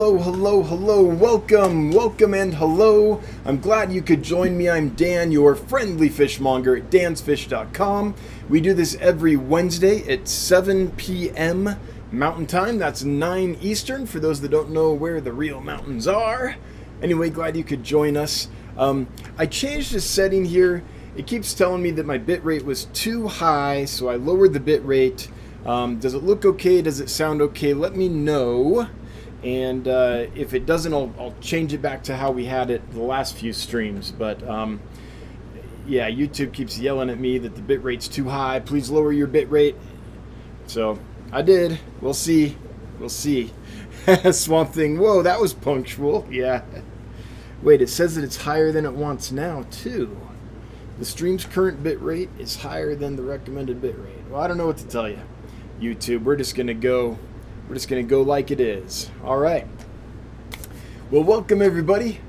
Hello, hello, hello, welcome, and hello. I'm glad you could join me. I'm Dan, your friendly fishmonger at dansfish.com. We do this every Wednesday at 7 p.m. Mountain Time. That's 9 Eastern, for those that don't know where the real mountains are. Anyway, glad you could join us. I changed the setting here. It keeps telling me that my bit rate was too high, so I lowered the bit rate. Does it look okay? Does it sound okay? Let me know. And if it doesn't, I'll change it back to how we had it the last few streams. But yeah, YouTube keeps yelling at me that the bit rate's too high. Please lower your bit rate. So I did. We'll see. We'll see. Swamp Thing. Whoa, that was punctual. Yeah. Wait, it says that it's higher than it wants now, too. The stream's current bit rate is higher than the recommended bit rate. Well, I don't know what to tell you, YouTube. We're just gonna go like it is. All right. Well, welcome everybody.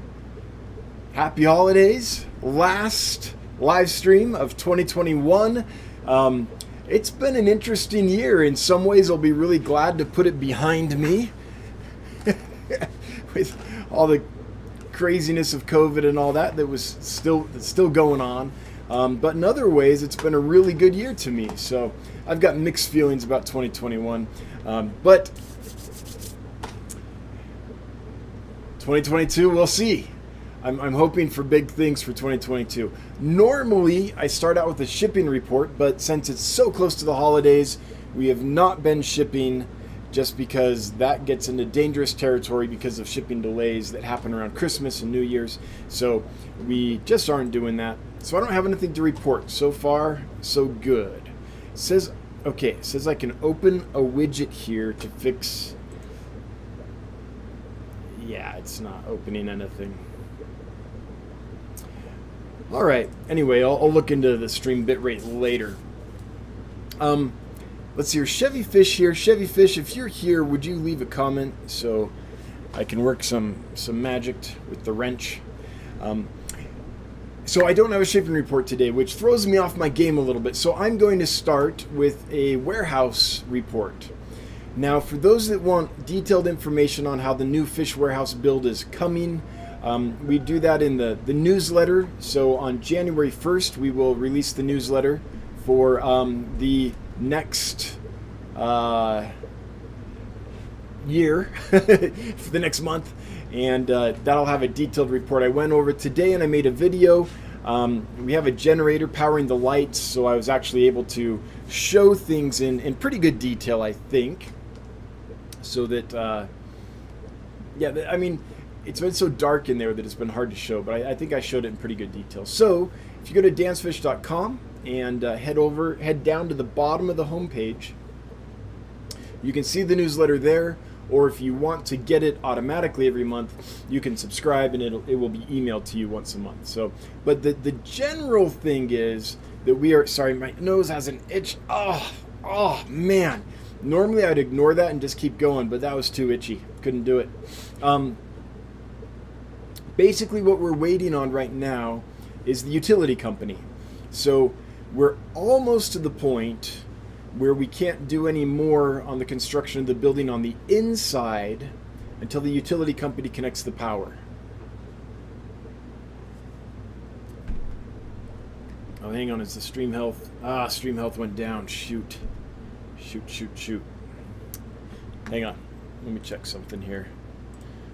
Happy holidays. Last live stream of 2021. It's been an interesting year. In some ways, I'll be really glad to put it behind me. With all the craziness of COVID and all that was still going on. But in other ways, it's been a really good year to me. So I've got mixed feelings about 2021. But 2022, we'll see. I'm hoping for big things for 2022. Normally, I start out with a shipping report, but since it's so close to the holidays, we have not been shipping, just because that gets into dangerous territory because of shipping delays that happen around Christmas and New Year's. So we just aren't doing that. So I don't have anything to report. So far, so good. It says I can open a widget here to fix. Yeah, it's not opening anything. All right. Anyway, I'll look into the stream bitrate later. Let's see here. Chevy Fish here. Chevy Fish, if you're here, would you leave a comment so I can work some magic with the wrench? So I don't have a shipping report today, which throws me off my game a little bit. So I'm going to start with a warehouse report. Now, for those that want detailed information on how the new fish warehouse build is coming, we do that in the newsletter. So on January 1st, we will release the newsletter for the next year, for the next month. And that'll have a detailed report. I went over today and I made a video. We have a generator powering the lights, so I was actually able to show things in pretty good detail, I think. So that, yeah, I mean, it's been so dark in there that it's been hard to show, but I think I showed it in pretty good detail. So if you go to dansfish.com and head down to the bottom of the homepage, you can see the newsletter there. Or if you want to get it automatically every month, you can subscribe and it will be emailed to you once a month. So, but the general thing is that we are, sorry, my nose has an itch. Oh man. Normally I'd ignore that and just keep going, but that was too itchy. Couldn't do it. Basically what we're waiting on right now is the utility company. So we're almost to the point where we can't do any more on the construction of the building on the inside until the utility company connects the power. Oh, hang on, is the stream health? Stream health went down. Shoot. Hang on, let me check something here.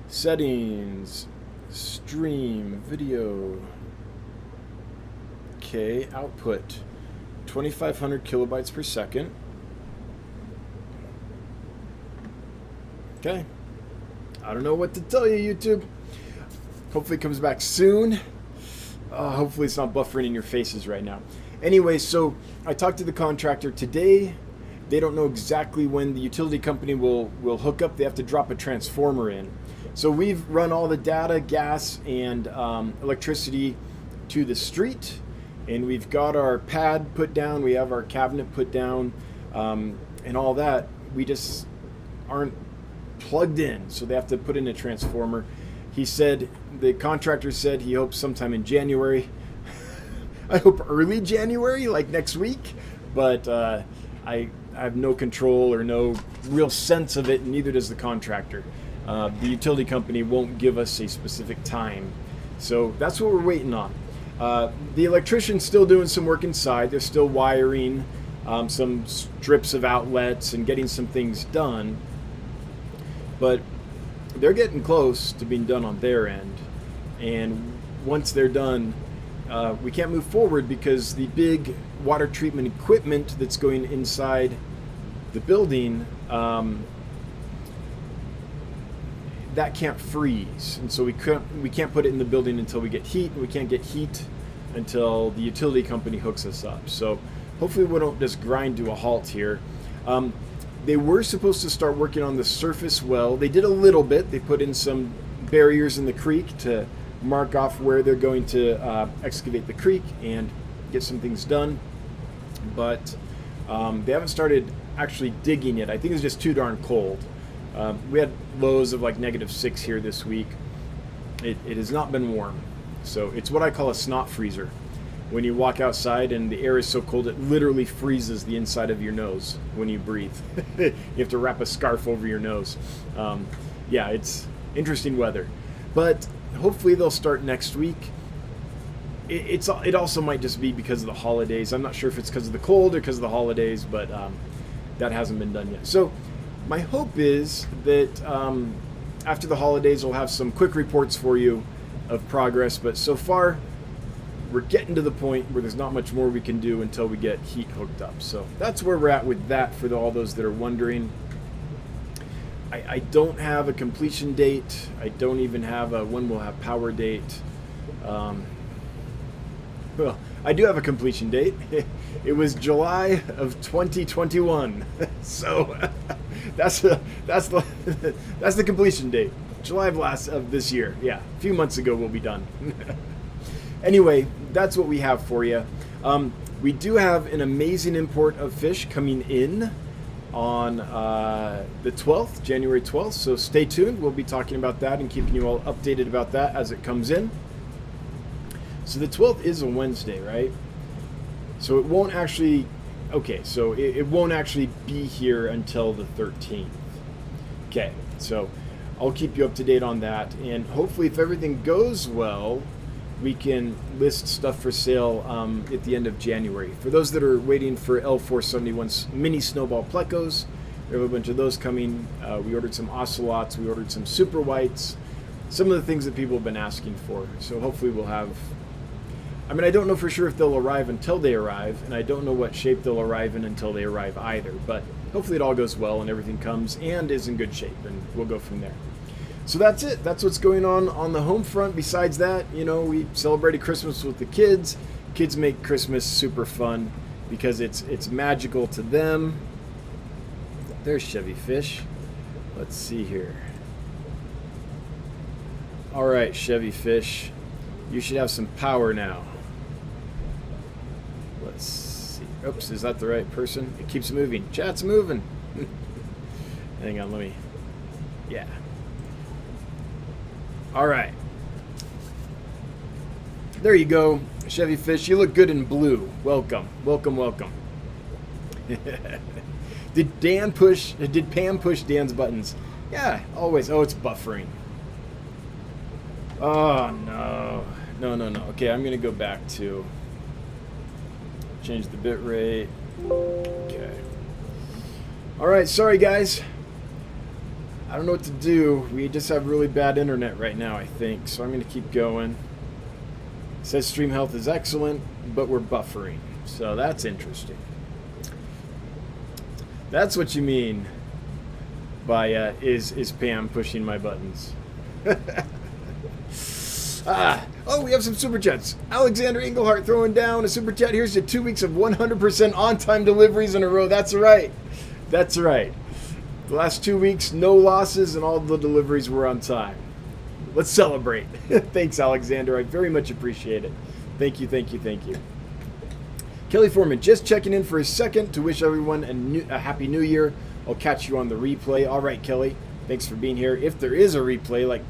Settings, stream, video. Okay, output. 2,500 kilobytes per second. Okay. I don't know what to tell you, YouTube. Hopefully it comes back soon. Hopefully it's not buffering in your faces right now. Anyway, so I talked to the contractor today. They don't know exactly when the utility company will hook up. They have to drop a transformer in. So we've run all the data, gas, and electricity to the street. And we've got our pad put down, we have our cabinet put down, and all that. We just aren't plugged in, so they have to put in a transformer. He said, the contractor said he hopes sometime in January. I hope early January, like next week, but I have no control or no real sense of it, and neither does the contractor. The utility company won't give us a specific time. So that's what we're waiting on. The electrician's still doing some work inside. They're still wiring some strips of outlets and getting some things done. But they're getting close to being done on their end. And once they're done, we can't move forward because the big water treatment equipment that's going inside the building, that can't freeze, and so we can't put it in the building until we get heat, and we can't get heat until the utility company hooks us up. So hopefully we don't just grind to a halt here. They were supposed to start working on the surface well. They did a little bit. They put in some barriers in the creek to mark off where they're going to excavate the creek and get some things done, but they haven't started actually digging yet. I think it's just too darn cold. We had lows of like -6 here this week. It has not been warm, so it's what I call a snot freezer. When you walk outside and the air is so cold it literally freezes the inside of your nose when you breathe. You have to wrap a scarf over your nose. Yeah, it's interesting weather, but hopefully they'll start next week. It also might just be because of the holidays. I'm not sure if it's because of the cold or because of the holidays, but that hasn't been done yet. So my hope is that after the holidays we'll have some quick reports for you of progress, but so far we're getting to the point where there's not much more we can do until we get heat hooked up. So that's where we're at with that, for all those that are wondering. I don't have a completion date. I don't even have a when we'll have power date. Well, I do have a completion date. It was July of 2021. So that's the completion date. July of this year. Yeah, a few months ago we'll be done. Anyway, that's what we have for you. We do have an amazing import of fish coming in on the 12th, January 12th. So stay tuned. We'll be talking about that and keeping you all updated about that as it comes in. So the 12th is a Wednesday, right? So it won't actually, okay, so it won't actually be here until the 13th. Okay, so I'll keep you up to date on that. And hopefully if everything goes well, we can list stuff for sale at the end of January. For those that are waiting for L471's mini snowball plecos, we have a bunch of those coming. We ordered some ocelots, we ordered some super whites, some of the things that people have been asking for. So hopefully we'll have, I mean, I don't know for sure if they'll arrive until they arrive, and I don't know what shape they'll arrive in until they arrive either, but hopefully it all goes well and everything comes and is in good shape, and we'll go from there. So that's it. That's what's going on the home front. Besides that, you know, we celebrated Christmas with the kids. Kids make Christmas super fun because it's magical to them. There's Chevy Fish. Let's see here. All right, Chevy Fish, you should have some power now. Let's see. Oops, is that the right person? It keeps moving. Chat's moving. Hang on, let me. Yeah. All right. There you go, Chevy Fish. You look good in blue. Welcome, welcome, welcome. Did Pam push Dan's buttons? Yeah, always. Oh, it's buffering. Oh, no. No. Okay, I'm going to go back to change the bit rate. Okay. All right, sorry, guys. I don't know what to do. We just have really bad internet right now, I think. So I'm going to keep going. It says stream health is excellent, but we're buffering. So that's interesting. That's what you mean by is Pam pushing my buttons. Oh, we have some super chats. Alexander Engelhart throwing down a super chat. Here's to 2 weeks of 100% on-time deliveries in a row. That's right. That's right. The last 2 weeks, no losses, and all the deliveries were on time. Let's celebrate. Thanks, Alexander. I very much appreciate it. Thank you, thank you, thank you. Kelly Foreman, just checking in for a second to wish everyone a Happy New Year. I'll catch you on the replay. All right, Kelly. Thanks for being here. If there is a replay, like,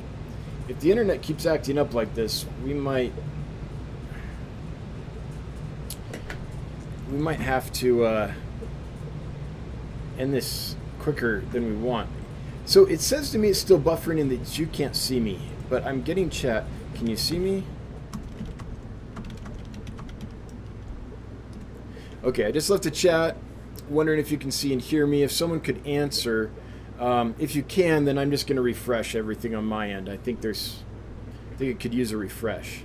if the internet keeps acting up like this, we might have to end this quicker than we want. So it says to me it's still buffering and that you can't see me, but I'm getting chat. Can you see me? Okay, I just left a chat wondering if you can see and hear me. If someone could answer, if you can, then I'm just going to refresh everything on my end. I think it could use a refresh.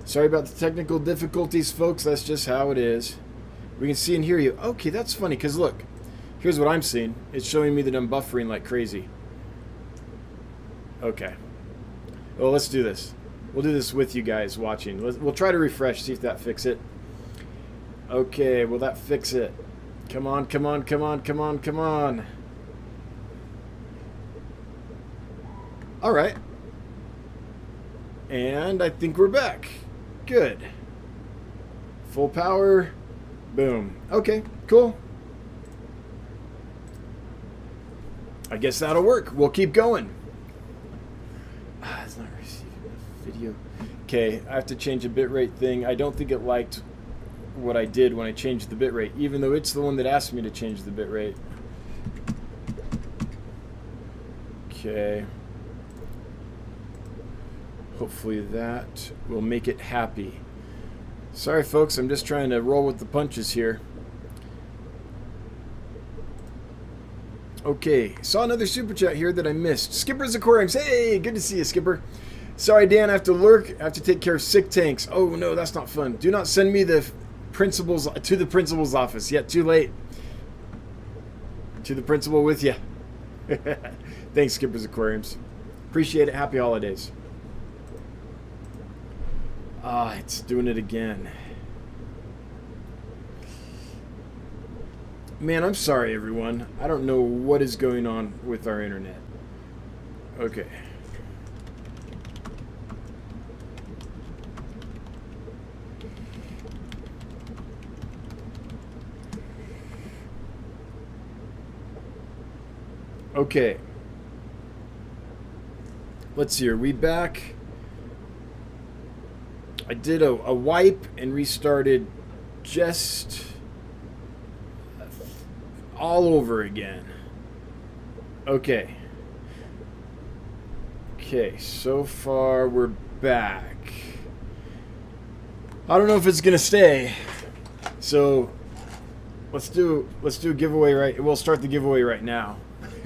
Sorry about the technical difficulties, folks. That's just how it is. We can see and hear you. Okay, that's funny, because look, here's what I'm seeing. It's showing me that I'm buffering like crazy. Okay. Well, let's do this. We'll do this with you guys watching. We'll try to refresh, see if that fixes it. Okay, will that fix it? Come on, come on, come on, come on, come on. All right. And I think we're back. Good. Full power. Boom. Okay, cool. I guess that'll work. We'll keep going. It's not receiving the video. Okay, I have to change the bitrate thing. I don't think it liked what I did when I changed the bitrate, even though it's the one that asked me to change the bitrate. Okay. Hopefully that will make it happy. Sorry, folks, I'm just trying to roll with the punches here. Okay, saw another super chat here that I missed. Skipper's Aquariums. Hey, good to see you, Skipper. Sorry, Dan, I have to lurk. I have to take care of sick tanks. Oh, no, that's not fun. Do not send me to the principal's office. Yet too late. To the principal with you. Thanks, Skipper's Aquariums. Appreciate it. Happy holidays. It's doing it again. Man, I'm sorry, everyone. I don't know what is going on with our internet. Okay. Okay. Let's see. Are we back? I did a wipe and restarted just all over again. Okay. Okay, so far we're back. I don't know if it's gonna stay. So let's do a giveaway right. We'll start the giveaway right now.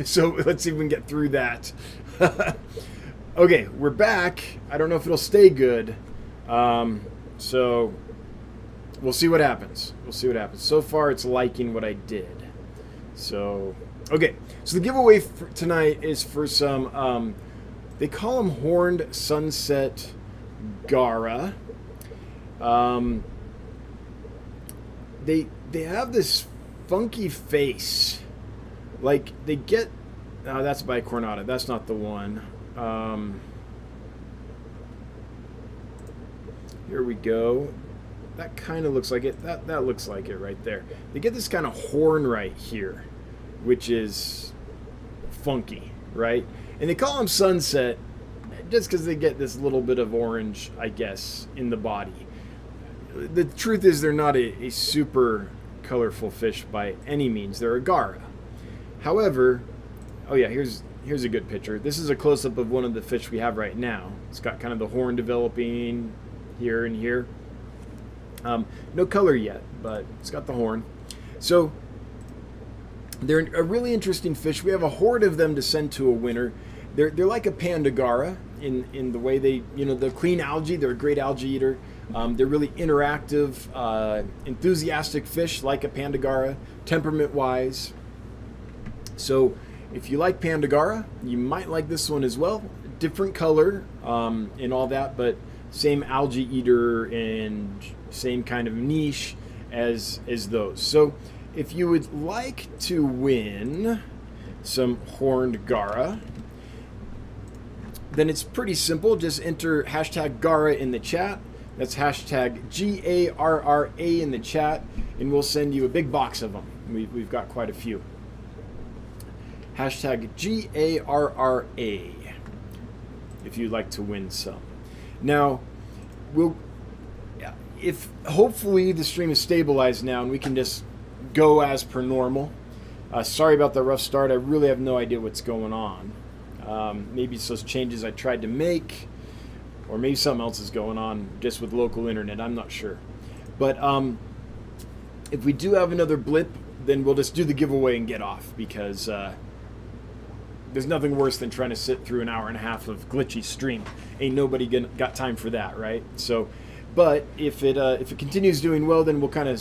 So let's see if we can get through that. Okay, we're back. I don't know if it'll stay good. So we'll see what happens. We'll see what happens. So far, it's liking what I did. So, okay. So the giveaway for tonight is for some, they call them horned sunset Gara. They have this funky face. Like, they get, that's by Cornata. That's not the one. Here we go. That kind of looks like it. That looks like it right there. They get this kind of horn right here, which is funky, right? And they call them sunset just because they get this little bit of orange, I guess, in the body. The truth is they're not a super colorful fish by any means. They're a Gara. However, oh yeah, here's a good picture. This is a close-up of one of the fish we have right now. It's got kind of the horn developing here and here. No color yet, but it's got the horn. So they're a really interesting fish. We have a horde of them to send to a winner. They're like a panda Gara in the way they, the clean algae. They're a great algae eater. They're really interactive, enthusiastic fish like a panda Gara, temperament-wise. So if you like panda Gara, you might like this one as well. Different color and all that, but same algae eater and same kind of niche as those. So if you would like to win some horned Gara, then it's pretty simple. Just enter hashtag Gara in the chat. That's hashtag GARRA in the chat, and we'll send you a big box of them. We've got quite a few. Hashtag GARRA if you'd like to win some. Now, if hopefully the stream is stabilized now and we can just go as per normal. Sorry about the rough start. I really have no idea what's going on. Maybe it's those changes I tried to make, or maybe something else is going on just with local internet. I'm not sure. But if we do have another blip, then we'll just do the giveaway and get off, because there's nothing worse than trying to sit through an hour and a half of glitchy stream. Ain't nobody got time for that, right? So, but if it continues doing well, then we'll kind of,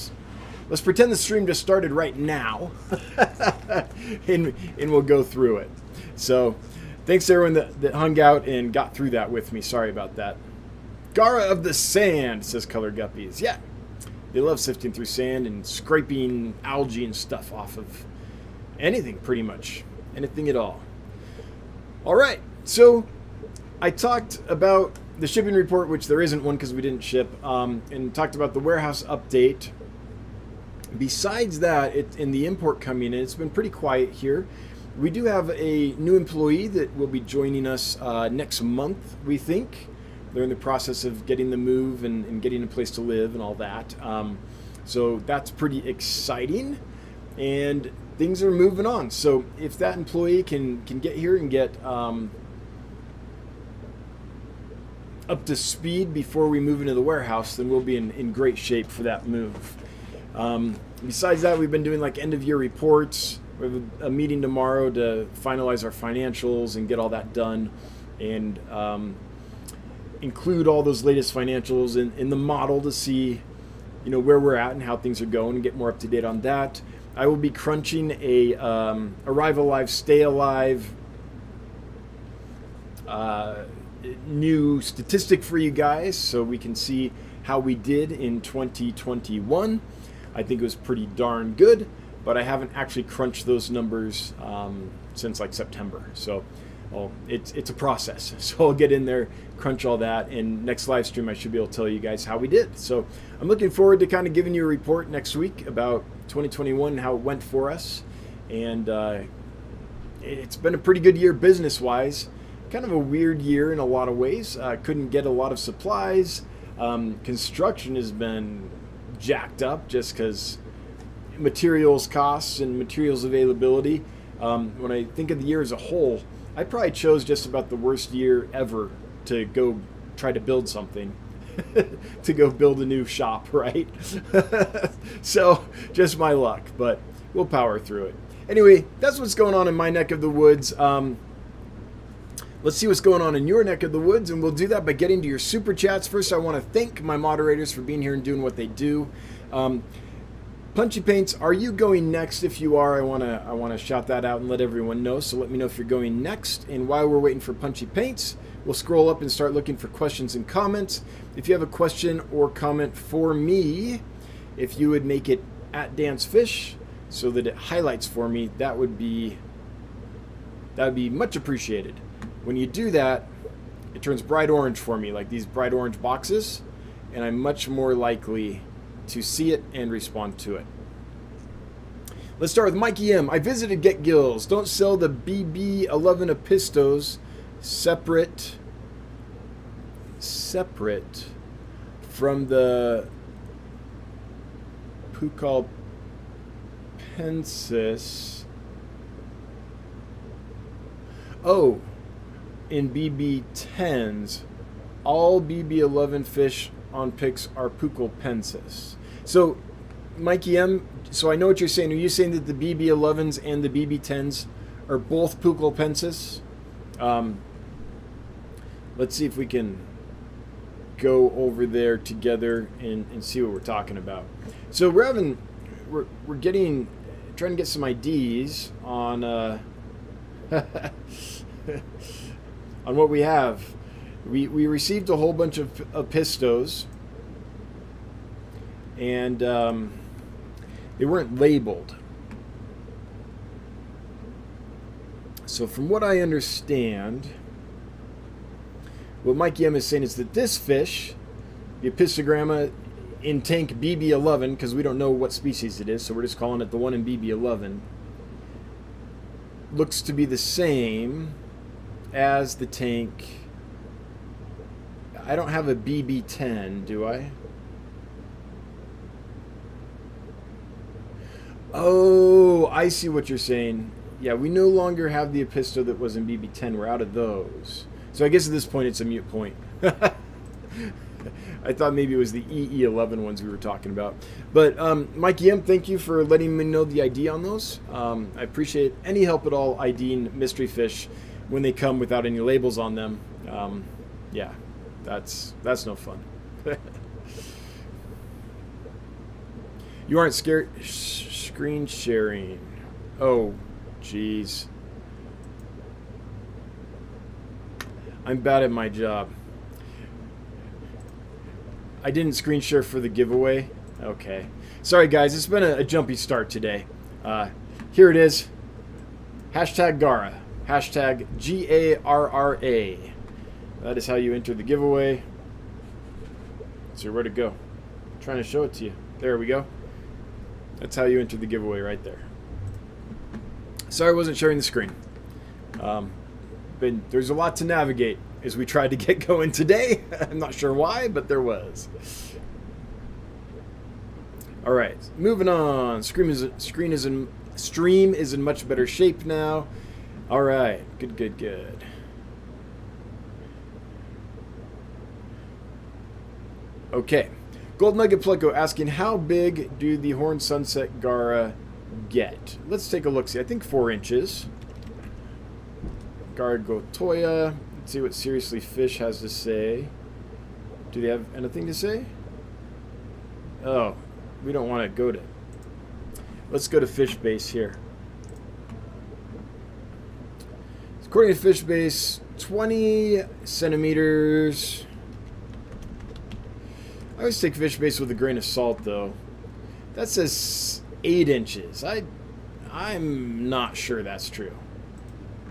let's pretend the stream just started right now, and we'll go through it. So, thanks to everyone that hung out and got through that with me. Sorry about that. Gara of the Sand, says Color Guppies. Yeah, they love sifting through sand and scraping algae and stuff off of anything, pretty much. Anything at all. All right, so I talked about the shipping report, which there isn't one because we didn't ship, and talked about the warehouse update. Besides that, in the import coming in, it's been pretty quiet here. We do have a new employee that will be joining us next month, we think. They're in the process of getting the move and getting a place to live and all that. So that's pretty exciting. And things are moving on. So if that employee can get here and get up to speed before we move into the warehouse, then we'll be in great shape for that move. Besides that, we've been doing like end of year reports. We have a meeting tomorrow to finalize our financials and get all that done, and include all those latest financials in the model to see, where we're at and how things are going, and get more up to date on that. I will be crunching a Arrive Alive, Stay Alive new statistic for you guys, so we can see how we did in 2021. I think it was pretty darn good, but I haven't actually crunched those numbers since like September. So it's a process. So I'll get in there, crunch all that, and next live stream I should be able to tell you guys how we did. So I'm looking forward to kind of giving you a report next week about 2021 and how it went for us. And it's been a pretty good year business-wise. Kind of a weird year in a lot of ways. Couldn't get a lot of supplies. Construction has been jacked up just because materials costs and materials availability. When I think of the year as a whole, I probably chose just about the worst year ever to go try to build something. To go build a new shop, right? So just my luck, but we'll power through it. Anyway, that's what's going on in my neck of the woods. Let's see what's going on in your neck of the woods, and we'll do that by getting to your super chats. First, I want to thank my moderators for being here and doing what they do. Punchy Paints, are you going next? If you are, I want to shout that out and let everyone know. So let me know if you're going next. And while we're waiting for Punchy Paints, we'll scroll up and start looking for questions and comments. If you have a question or comment for me, if you would make it at Dance Fish so that it highlights for me, that would be much appreciated. When you do that, it turns bright orange for me, like these bright orange boxes, and I'm much more likely to see it and respond to it. Let's start with Mikey M. I visited Get Gills. Don't sell the BB11 Apistos separate from the Pucallpensis. Oh, in BB10s, all BB11 fish on pics are Pucallpensis. So, Mikey M, so I know what you're saying. Are you saying that the BB11s and the BB10s are both Pucallpensis? Let's see if we can go over there together and see what we're talking about. So we're trying to get some IDs on on what we have. We received a whole bunch of pistos, and they weren't labeled. So from what I understand, what Mikey M is saying is that this fish, the Apistogramma in tank BB11, because we don't know what species it is, so we're just calling it the one in BB11, looks to be the same as the tank. I don't have a BB10, do I? Oh, I see what you're saying. Yeah, we no longer have the Episto that was in BB10. We're out of those. So I guess at this point it's a mute point. I thought maybe it was the EE11 ones we were talking about. But Mikey M, thank you for letting me know the ID on those. I appreciate any help at all IDing mystery fish when they come without any labels on them. Yeah, that's no fun. You aren't scared screen sharing. Oh, jeez. I'm bad at my job. I didn't screen share for the giveaway. Okay. Sorry, guys. It's been a jumpy start today. Here it is. Hashtag Gara. Hashtag GARRA. That is how you enter the giveaway. So where to go? I'm trying to show it to you. There we go. That's how you enter the giveaway right there. Sorry I wasn't sharing the screen. But there's a lot to navigate as we tried to get going today. I'm not sure why, but there was. All right, moving on. Stream is in much better shape now. All right, good. Okay, Gold Nugget Pleco asking, how big do the Horned Sunset Gara get? Let's take a look. See, I think 4 inches. Gara Gotoya. Let's see what Seriously Fish has to say. Do they have anything to say? Oh, we don't want to go to... Let's go to Fish Base here. According to Fish Base, 20 centimeters. I always take Fish Base with a grain of salt, though. That says 8 inches. I'm not sure that's true.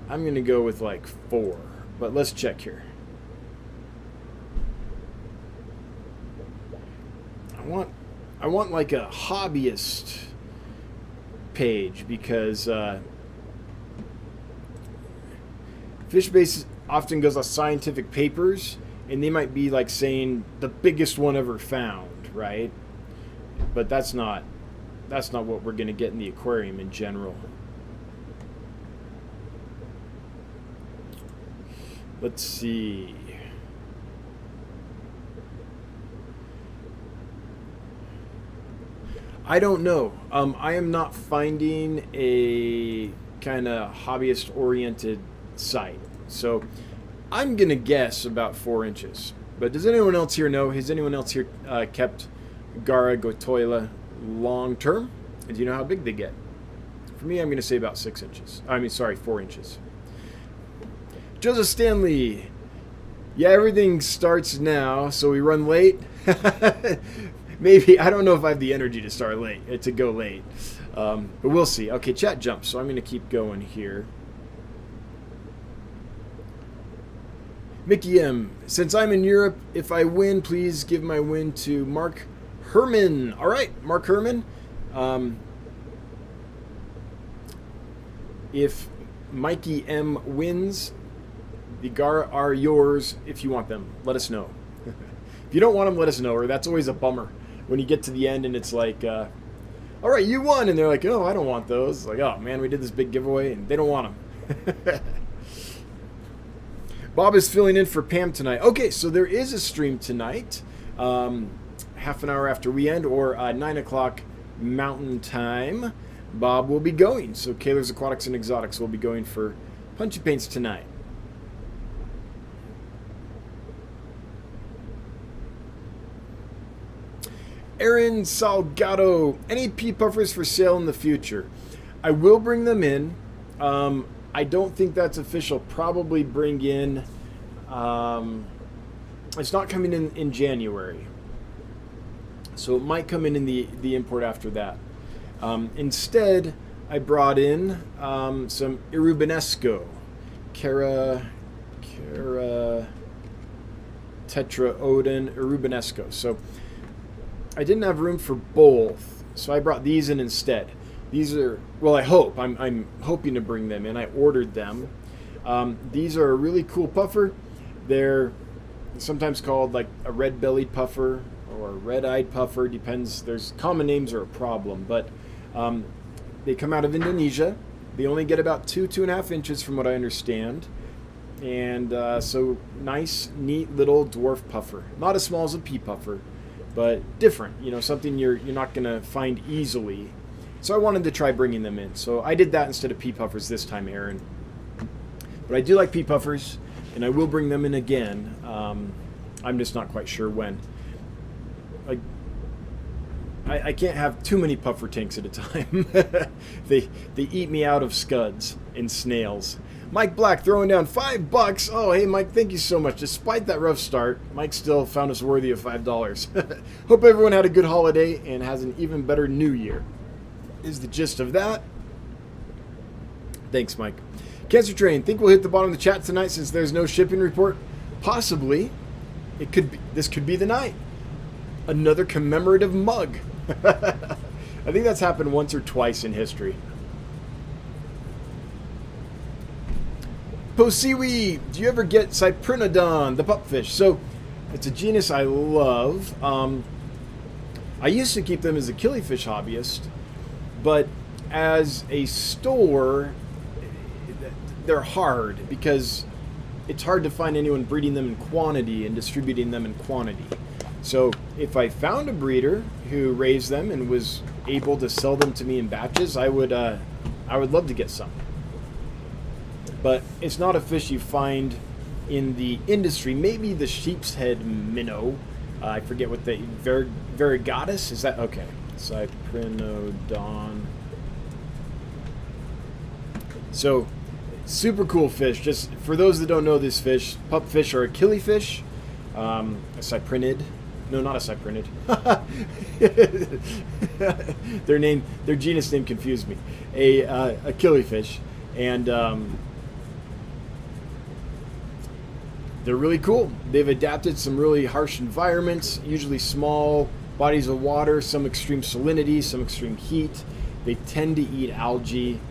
I'm going to go with like 4, but let's check here. I want like a hobbyist page because Fish Base often goes on scientific papers, and they might be like saying the biggest one ever found, right? But that's not what we're going to get in the aquarium in general. Let's see. I don't know. I am not finding a kind of hobbyist-oriented site. So I'm going to guess about 4 inches. But does anyone else here know? Has anyone else here kept Gara Gotoila long term? And do you know how big they get? For me, I'm going to say about 6 inches. 4 inches. Joseph Stanley. Yeah, everything starts now, so we run late. Maybe. I don't know if I have the energy to start late, to go late. But we'll see. Okay, chat jumps, so I'm going to keep going here. Mickey M. Since I'm in Europe, if I win, please give my win to Mark Herman. All right, Mark Herman. If Mikey M wins, the Gara are yours. If you want them, let us know. If you don't want them, let us know. Or that's always a bummer when you get to the end and it's like, all right, you won. And they're like, oh, I don't want those. Like, oh, man, we did this big giveaway and they don't want them. Bob is filling in for Pam tonight. Okay, so there is a stream tonight, half an hour after we end, or 9 o'clock Mountain Time. Bob will be going. So Kaler's Aquatics and Exotics will be going for Punchy Paints tonight. Aaron Salgado, any pea puffers for sale in the future? I will bring them in. I don't think that's official. Probably bring in... it's not coming in January. So it might come in the import after that. Instead, I brought in some Irubenesco. Cara Tetraodon Irubenesco. So I didn't have room for both, so I brought these in instead. These are, well, I hope. I'm hoping to bring them in. I ordered them. These are a really cool puffer. They're sometimes called like a red-bellied puffer or a red-eyed puffer. Depends. There's common names are a problem, but They come out of Indonesia. They only get about 2.5 inches from what I understand. And so nice, neat little dwarf puffer. Not as small as a pea puffer, but different. You know, something you're not going to find easily. So I wanted to try bringing them in. So I did that instead of pea puffers this time, Aaron. But I do like pea puffers, and I will bring them in again. I'm just not quite sure when. Like, I can't have too many puffer tanks at a time. They eat me out of scuds and snails. Mike Black throwing down $5. Oh, hey Mike, thank you so much. Despite that rough start, Mike still found us worthy of $5. Hope everyone had a good holiday and has an even better new year. Is the gist of that. Thanks, Mike. Cancer Train, think we'll hit the bottom of the chat tonight since there's no shipping report? Possibly. It could be, this could be the night. Another commemorative mug. I think that's happened once or twice in history. Posiwi, do you ever get Cyprinodon, the pupfish? So, it's a genus I love. I used to keep them as a killifish hobbyist, but as a store, they're hard because it's hard to find anyone breeding them in quantity and distributing them in quantity. So if I found a breeder who raised them and was able to sell them to me in batches, I would love to get some. But it's not a fish you find in the industry. Maybe the sheep's head minnow. I forget what the variegatus is that? Okay, Cyprinodon. So super cool fish. Just for those that don't know this fish, pupfish are a killifish, a cyprinid. No, not a cyprinid. Their genus name confused me. A killifish, and they're really cool. They've adapted some really harsh environments, usually small bodies of water, some extreme salinity, some extreme heat. They tend to eat algae.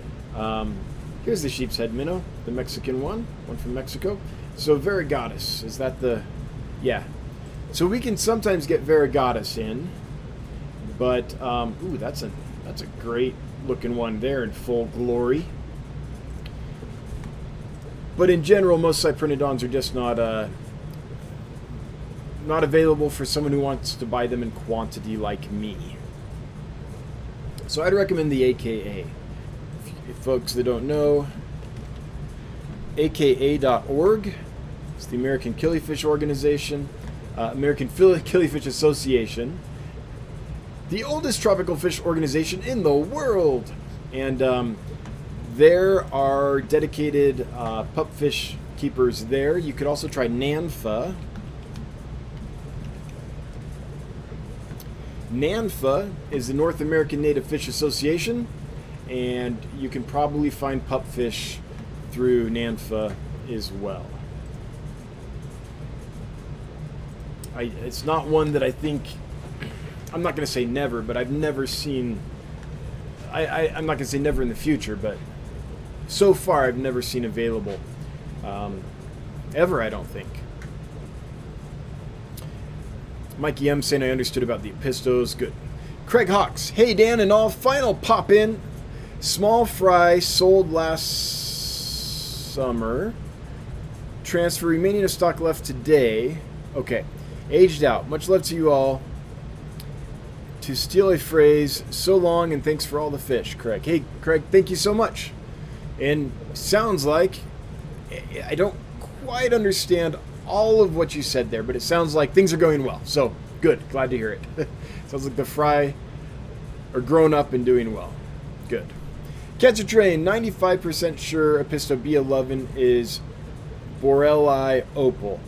Here's the sheep's head minnow, the Mexican one from Mexico. So variegatus, is that the, yeah. So we can sometimes get variegatus in, but ooh, that's a great looking one there in full glory. But in general, most cyprinodons are just not available for someone who wants to buy them in quantity like me. So I'd recommend the AKA. If folks that don't know, aka.org. It's the American Killifish Organization. American Killifish Association, the oldest tropical fish organization in the world, and there are dedicated pupfish keepers there. You could also try NANFA. NANFA is the North American Native Fish Association, and you can probably find pupfish through NANFA as well. It's not one that I think, I'm not going to say never, but I've never seen, I'm not going to say never in the future, but so far I've never seen available. Ever, I don't think. Mikey M saying I understood about the Epistos. Good. Craig Hawks. Hey, Dan and all. Final pop-in. Small fry sold last summer. Transfer remaining of stock left today. Okay. Aged out. Much love to you all. To steal a phrase, so long and thanks for all the fish, Craig. Hey, Craig, thank you so much. And sounds like, I don't quite understand all of what you said there, but it sounds like things are going well. So, good. Glad to hear it. Sounds like the fry are grown up and doing well. Good. Cancer Train, 95% sure Episto B11 is Borelli opal.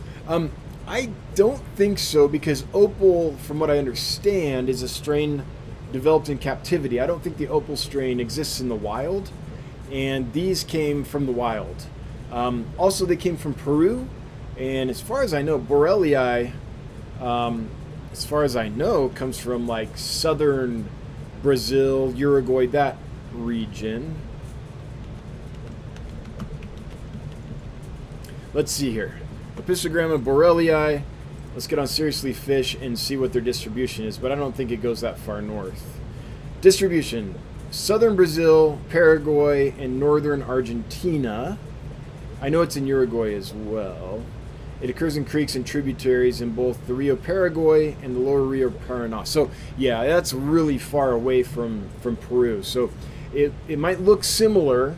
I don't think so, because opal, from what I understand, is a strain developed in captivity. I don't think the opal strain exists in the wild, and these came from the wild. Also, they came from Peru, and as far as I know, Borellii, as far as I know, comes from like southern Brazil, Uruguay, that region. Let's see here. Epistogramma Borellii. Let's get on Seriously Fish and see what their distribution is, but I don't think it goes that far north. Distribution. southern Brazil, Paraguay, and northern Argentina. I know it's in Uruguay as well. It occurs in creeks and tributaries in both the Rio Paraguay and the lower Rio Paraná. So, yeah, that's really far away from Peru. So, it might look similar,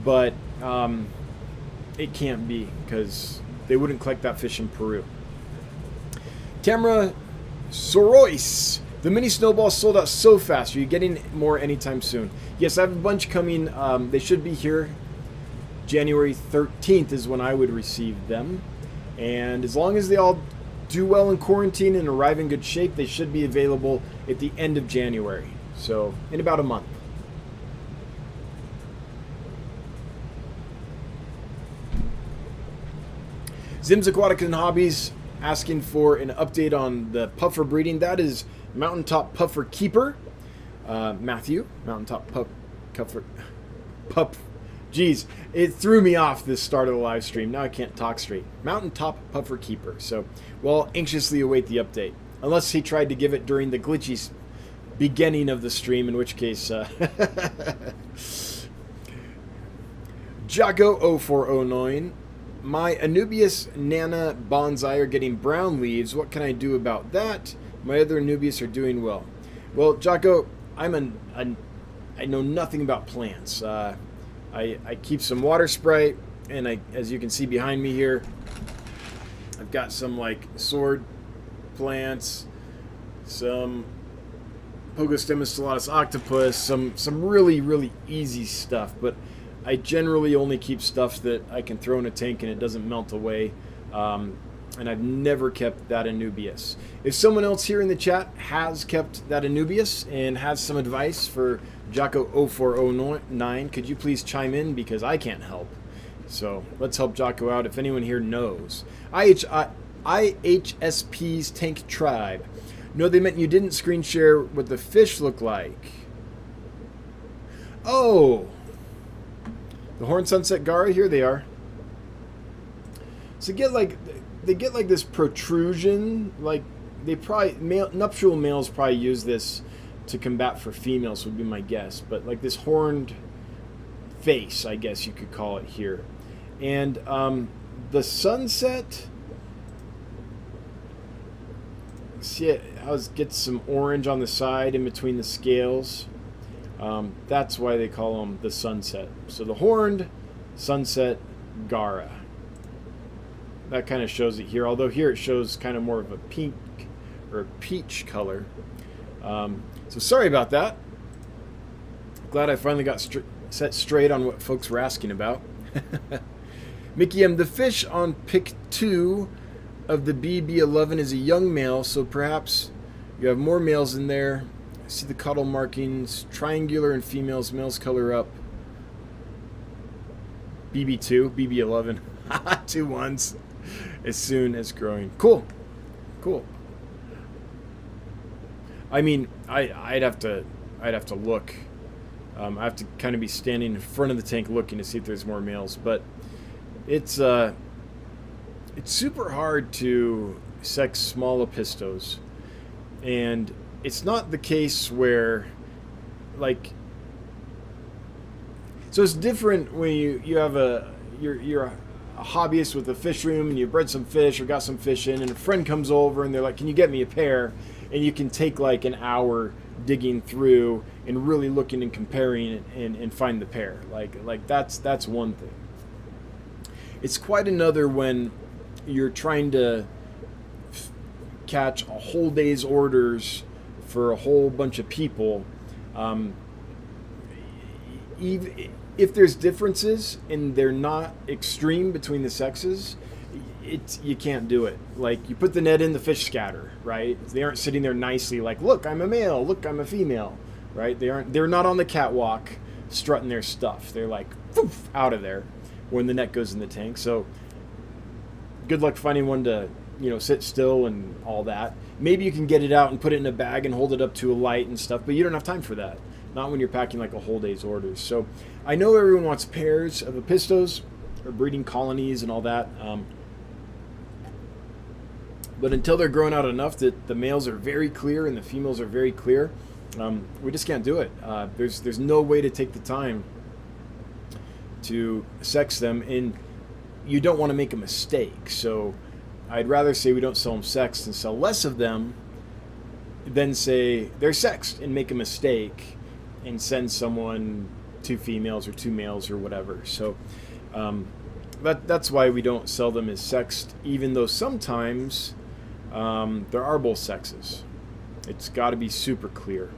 but it can't be because they wouldn't collect that fish in Peru. Tamara Sorois. The mini snowballs sold out so fast. Are you getting more anytime soon? Yes, I have a bunch coming. They should be here. January 13th is when I would receive them. And as long as they all do well in quarantine and arrive in good shape, they should be available at the end of January. So, in about a month. Zim's Aquatic and Hobbies asking for an update on the puffer breeding. That is Mountaintop Puffer Keeper. Matthew, Mountaintop Puffer. Jeez, it threw me off this start of the live stream. Now I can't talk straight. Mountaintop Puffer Keeper. So we'll anxiously await the update. Unless he tried to give it during the glitchy beginning of the stream, in which case... Jocko0409. My Anubias Nana bonsai are getting brown leaves. What can I do about that? My other Anubias are doing well. Well, Jocko, I know nothing about plants. I keep some water spray, and as you can see behind me here, I've got some like sword plants, some Pogostemma stellatus octopus, some really, really easy stuff, but I generally only keep stuff that I can throw in a tank and it doesn't melt away. And I've never kept that Anubias. If someone else here in the chat has kept that Anubias and has some advice for Jocko0409, could you please chime in, because I can't help. So let's help Jocko out if anyone here knows. IHSP's Tank Tribe. No, they meant you didn't screen share what the fish look like. Oh, the Horn Sunset Gara, here they are. So they get like this protrusion, like they probably nuptial males probably use this to combat for females, would be my guess, but like this horned face, I guess you could call it here. And the sunset, see it, I get some orange on the side in between the scales. That's why they call them the sunset. So the horned sunset Gara. That kind of shows it here, although here it shows kind of more of a pink or a peach color. So sorry about that. Glad I finally got set straight on what folks were asking about. Mickey M, the fish on pick 2 of the BB11 is a young male, so perhaps you have more males in there. I see the caudal markings, triangular and females, males color up. BB2, BB11, 2 ones. As soon as growing. Cool. I mean, I'd have to look. I have to kind of be standing in front of the tank looking to see if there's more males. But it's super hard to sex small opistos, and it's not the case where, like, so it's different when you have you're a hobbyist with a fish room and you bred some fish or got some fish in, and a friend comes over and they're like, can you get me a pair? And you can take like an hour digging through and really looking and comparing and find the pair. Like that's one thing. It's quite another when you're trying to catch a whole day's orders for a whole bunch of people. Even if there's differences and they're not extreme between the sexes, you can't do it. Like, you put the net in, the fish scatter, right? They aren't sitting there nicely like, look, I'm a male, look, I'm a female, right? They're not on the catwalk strutting their stuff. They're like, poof, out of there when the net goes in the tank. So good luck finding one to, sit still and all that. Maybe you can get it out and put it in a bag and hold it up to a light and stuff, but you don't have time for that. Not when you're packing like a whole day's orders. So I know everyone wants pairs of opistos or breeding colonies and all that. But until they're grown out enough that the males are very clear and the females are very clear, We just can't do it. There's no way to take the time to sex them, and you don't want to make a mistake. So I'd rather say we don't sell them sexed and sell less of them than say they're sexed and make a mistake and send someone 2 females or 2 males or whatever. So that's why we don't sell them as sexed, even though sometimes there are both sexes. It's got to be super clear.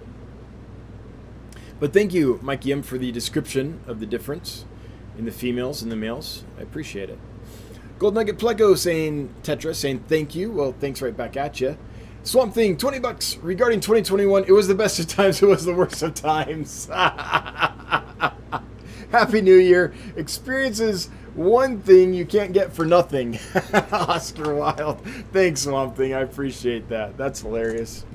But thank you, Mikey M, for the description of the difference in the females and the males. I appreciate it. Gold Nugget Pleco saying, Tetra saying thank you. Well, thanks right back at you. Swamp Thing, $20 regarding 2021. It was the best of times. It was the worst of times. Happy New Year. Experiences one thing you can't get for nothing. Oscar Wilde. Thanks, Swamp Thing. I appreciate that. That's hilarious.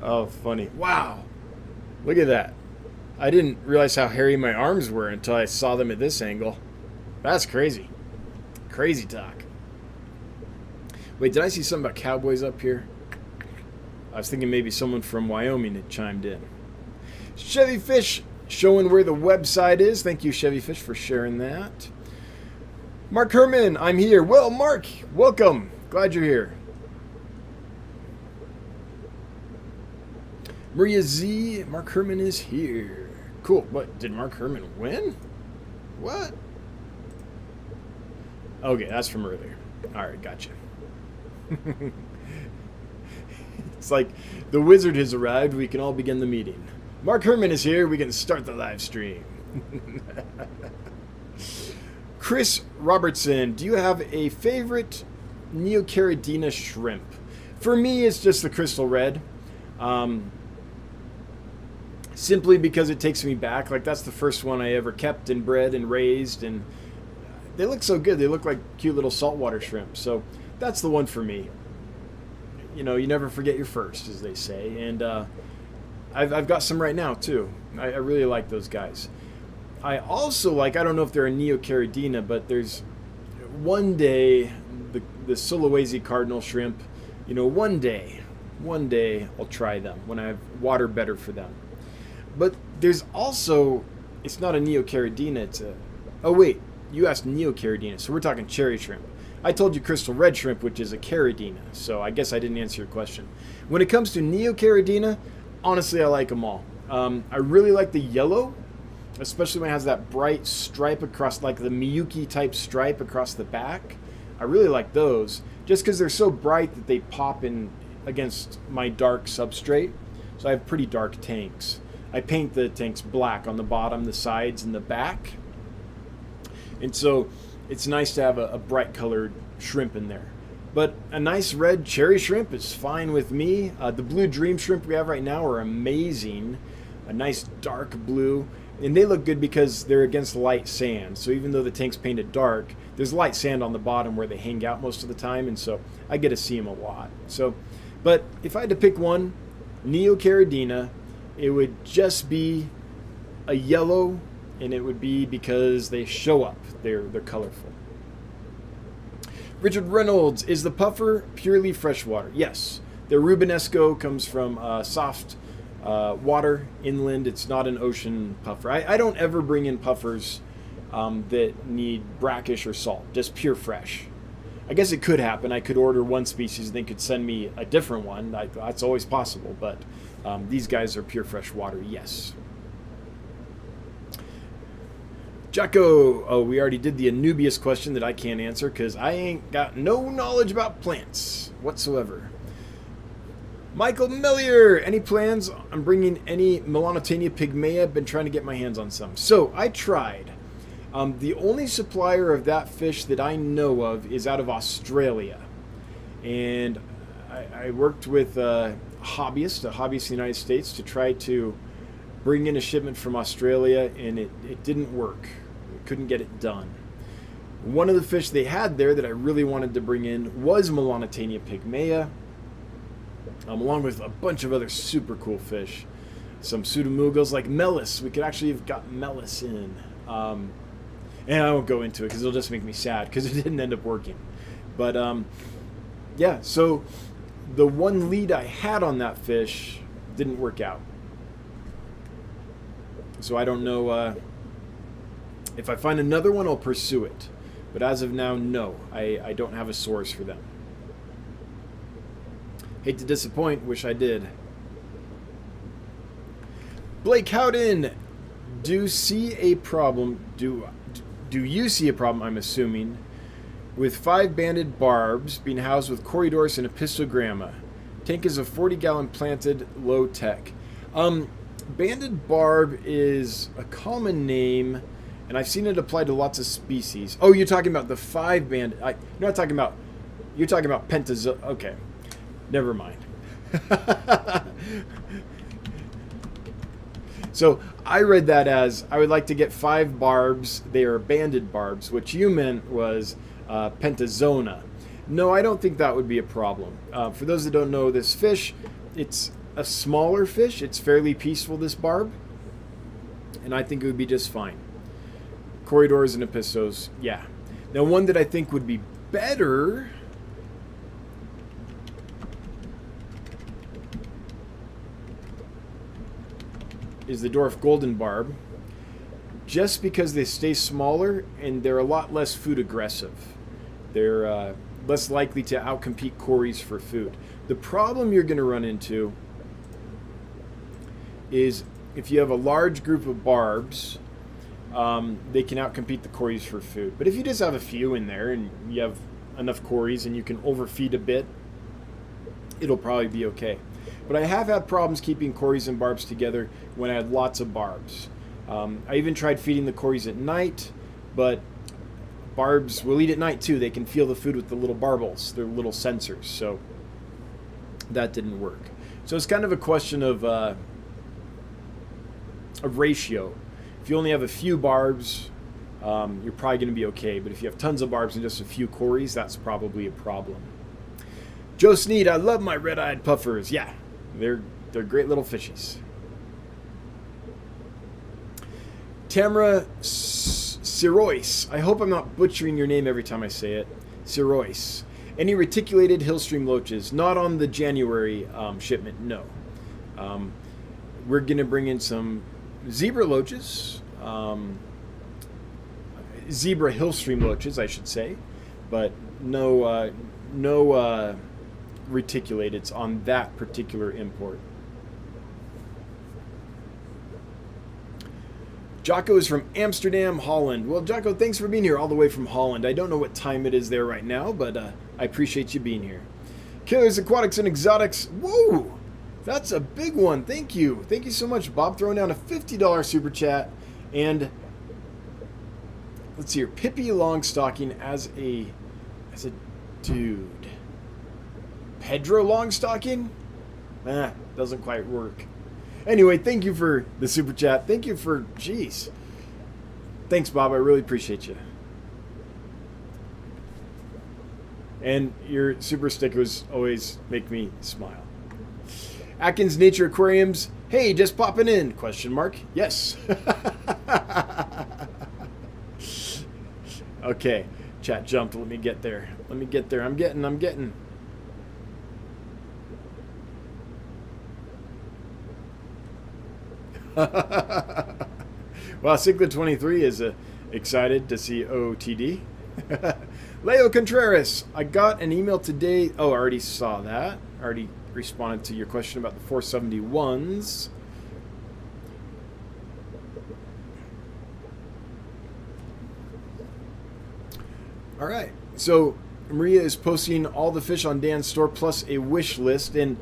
Oh, funny. Wow. Look at that. I didn't realize how hairy my arms were until I saw them at this angle. That's crazy. Crazy talk. Wait, did I see something about cowboys up here? I was thinking maybe someone from Wyoming had chimed in. Chevy Fish showing where the website is. Thank you, Chevy Fish, for sharing that. Mark Herman, I'm here. Well, Mark, welcome. Glad you're here. Maria Z, Mark Herman is here. Cool. What, did Mark Herman win? What? Okay, that's from earlier. All right, gotcha. It's like the wizard has arrived. We can all begin the meeting. Mark Herman is here. We can start the live stream. Chris Robertson, do you have a favorite Neocaridina shrimp? For me, it's just the crystal red. Simply because it takes me back. Like, that's the first one I ever kept and bred and raised, and they look so good. They look like cute little saltwater shrimp. So that's the one for me. You know, you never forget your first, as they say. And I've got some right now, too. I really like those guys. I also like, I don't know if they're a Neocaridina, but there's one day, the Sulawesi cardinal shrimp, you know, one day I'll try them when I have water better for them. But there's also, it's not a Neocaridina, it's a, oh wait, you asked Neocaridina, so we're talking cherry shrimp. I told you crystal red shrimp, which is a caridina, so I guess I didn't answer your question. When it comes to Neocaridina, honestly, I like them all. I really like the yellow, especially when it has that bright stripe across, like the Miyuki type stripe across the back. I really like those, just because they're so bright that they pop in against my dark substrate. So I have pretty dark tanks. I paint the tanks black on the bottom, the sides, and the back. And so it's nice to have a bright colored shrimp in there. But a nice red cherry shrimp is fine with me. The blue dream shrimp we have right now are amazing. A nice dark blue. And they look good because they're against light sand. So even though the tank's painted dark, there's light sand on the bottom where they hang out most of the time. And so I get to see them a lot. So, but if I had to pick one, Neocaridina, it would just be a yellow, and it would be because they show up. They're colorful. Richard Reynolds, is the puffer purely freshwater? Yes. The Rubenesco comes from soft water inland. It's not an ocean puffer. I don't ever bring in puffers that need brackish or salt, just pure fresh. I guess it could happen. I could order one species and they could send me a different one. That's always possible, but these guys are pure fresh water, yes. Jacko, oh, we already did the Anubius question that I can't answer because I ain't got no knowledge about plants whatsoever. Michael Millier, any plans on bringing any Melanotania pygmaea? Been trying to get my hands on some. So I tried. The only supplier of that fish that I know of is out of Australia. And I worked with a hobbyist in the United States to try to bring in a shipment from Australia, and it didn't work. We couldn't get it done. One of the fish they had there that I really wanted to bring in was Melanotania pygmaea, along with a bunch of other super cool fish. Some pseudomugals like Melis. We could actually have got Melis in. And I won't go into it because it'll just make me sad because it didn't end up working. But yeah, so the one lead I had on that fish didn't work out. So I don't know if I find another one, I'll pursue it. But as of now, no, I don't have a source for them. Hate to disappoint, wish I did. Blake Howden, do you see a problem, I'm assuming, with 5 banded barbs being housed with corridors and epistogramma? Tank is a 40-gallon planted, low tech. Banded barb is a common name, and I've seen it applied to lots of species. Oh, you're talking about the 5 banded. You're not talking about. You're talking about pentazo. Okay, never mind. So I read that as I would like to get 5 barbs. They are banded barbs. What you meant was pentazona. No, I don't think that would be a problem. For those that don't know this fish, it's a smaller fish. It's fairly peaceful, this barb. And I think it would be just fine. Corridors and epistos, yeah. Now, one that I think would be better is the Dwarf golden barb, just because they stay smaller and they're a lot less food aggressive. They're less likely to outcompete cories for food. The problem you're going to run into is if you have a large group of barbs, they can outcompete the cories for food. But if you just have a few in there and you have enough cories and you can overfeed a bit, it'll probably be okay. But I have had problems keeping cories and barbs together when I had lots of barbs. I even tried feeding the cories at night, but barbs will eat at night too. They can feel the food with the little barbels, their little sensors. So that didn't work. So it's kind of a question of ratio. If you only have a few barbs, you're probably going to be okay. But if you have tons of barbs and just a few cories, that's probably a problem. Joe Sneed, I love my red-eyed puffers. Yeah, they're great little fishies. Tamara Sirois. I hope I'm not butchering your name every time I say it. Sirois. Any reticulated hillstream loaches? Not on the January shipment, no. We're going to bring in some zebra loaches. Zebra hillstream loaches, I should say. But no reticulateds on that particular import. Jocko is from Amsterdam, Holland. Well, Jocko, thanks for being here all the way from Holland. I don't know what time it is there right now, but I appreciate you being here. Killers, Aquatics, and Exotics. Whoa! That's a big one. Thank you. Thank you so much, Bob. Throwing down a $50 super chat. And let's see here. Pippi Longstocking as a dude. Pedro Longstocking? Doesn't quite work. Anyway, thank you for the super chat. Thank you for, jeez. Thanks, Bob. I really appreciate you. And your super stickers always make me smile. Atkins Nature Aquariums. Hey, just popping in? Question mark. Yes. Okay. Chat jumped. Let me get there. I'm getting. Well, Cichlid 23 is excited to see OOTD. Leo Contreras, I got an email today. Oh, I already saw that. I already responded to your question about the 471s. All right. So Maria is posting all the fish on Dan's store plus a wish list. And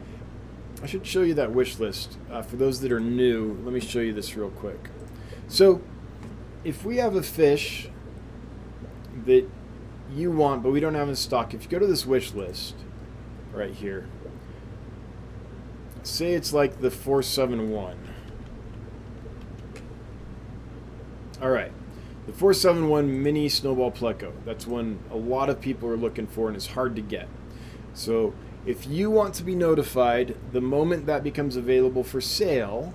I should show you that wish list. For those that are new, let me show you this real quick. So if we have a fish that you want, but we don't have in stock, if you go to this wish list right here, say it's like the 471. All right. The 471 mini snowball pleco. That's one a lot of people are looking for and it's hard to get. So if you want to be notified the moment that becomes available for sale,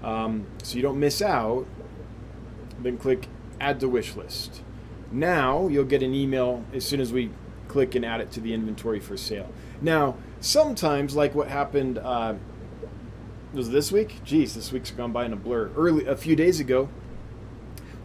so you don't miss out, then click add to wish list. Now you'll get an email as soon as we click and add it to the inventory for sale. Now, sometimes, like what happened, was it this week? Geez, this week's gone by in a blur. A few days ago,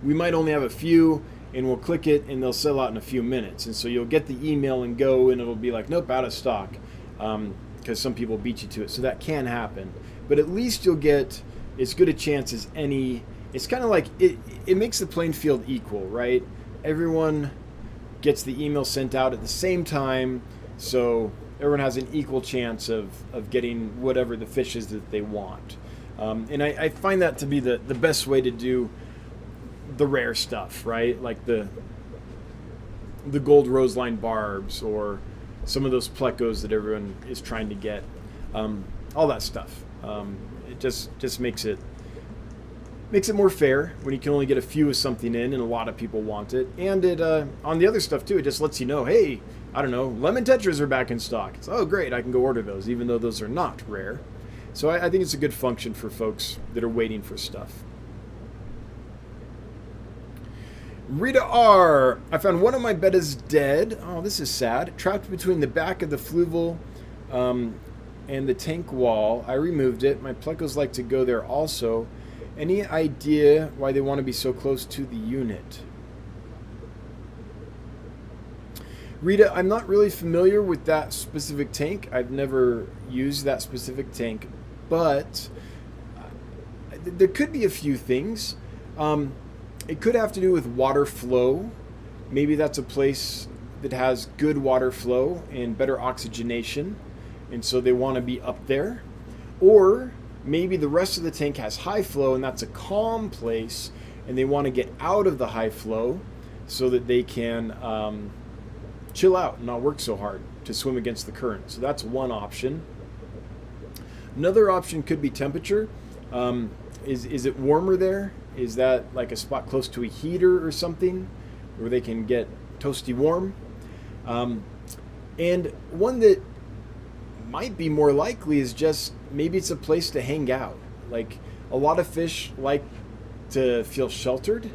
we might only have a few, and we'll click it, and they'll sell out in a few minutes. And so you'll get the email and go, and it'll be like, nope, out of stock, because some people beat you to it. So that can happen. But at least you'll get as good a chance as any. It's kind of like, it makes the playing field equal, right? Everyone gets the email sent out at the same time, so everyone has an equal chance of getting whatever the fish is that they want. And I find that to be the best way to do the rare stuff, right? Like the gold Roseline Barbs, or some of those plecos that everyone is trying to get. All that stuff. It just makes it more fair when you can only get a few of something in and a lot of people want it. And it on the other stuff too, it just lets you know, hey, I don't know, lemon tetras are back in stock. It's, oh great, I can go order those, even though those are not rare. So I think it's a good function for folks that are waiting for stuff. Rita R. I found one of my bettas dead. Oh, this is sad. Trapped between the back of the fluval and the tank wall. I removed it. My plecos like to go there also. Any idea why they want to be so close to the unit? Rita, I'm not really familiar with that specific tank. I've never used that specific tank, but there could be a few things. It could have to do with water flow. Maybe that's a place that has good water flow and better oxygenation, and so they want to be up there. Or maybe the rest of the tank has high flow and that's a calm place, and they want to get out of the high flow so that they can chill out and not work so hard to swim against the current. So that's one option. Another option could be temperature. Is it warmer there? Is that like a spot close to a heater or something where they can get toasty warm? And one that might be more likely is just maybe it's a place to hang out. Like, a lot of fish like to feel sheltered.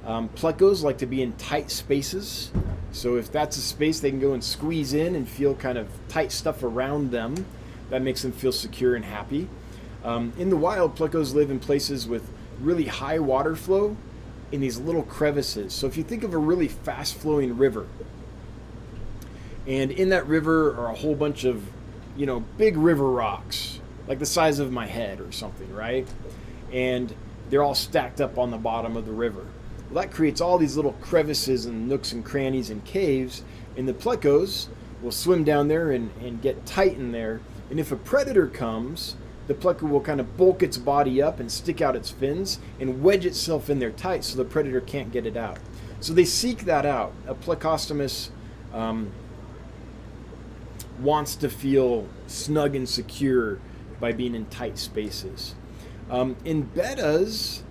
Plecos like to be in tight spaces. So if that's a space they can go and squeeze in and feel kind of tight stuff around them, that makes them feel secure and happy. In the wild, plecos live in places with really high water flow in these little crevices. So if you think of a really fast flowing river, and in that river are a whole bunch of, big river rocks, like the size of my head or something, right? And they're all stacked up on the bottom of the river. Well, that creates all these little crevices and nooks and crannies and caves, and the plecos will swim down there and get tight in there. And if a predator comes, the pleco will kind of bulk its body up and stick out its fins and wedge itself in there tight so the predator can't get it out. So they seek that out. A plecostomus wants to feel snug and secure by being in tight spaces. In bettas,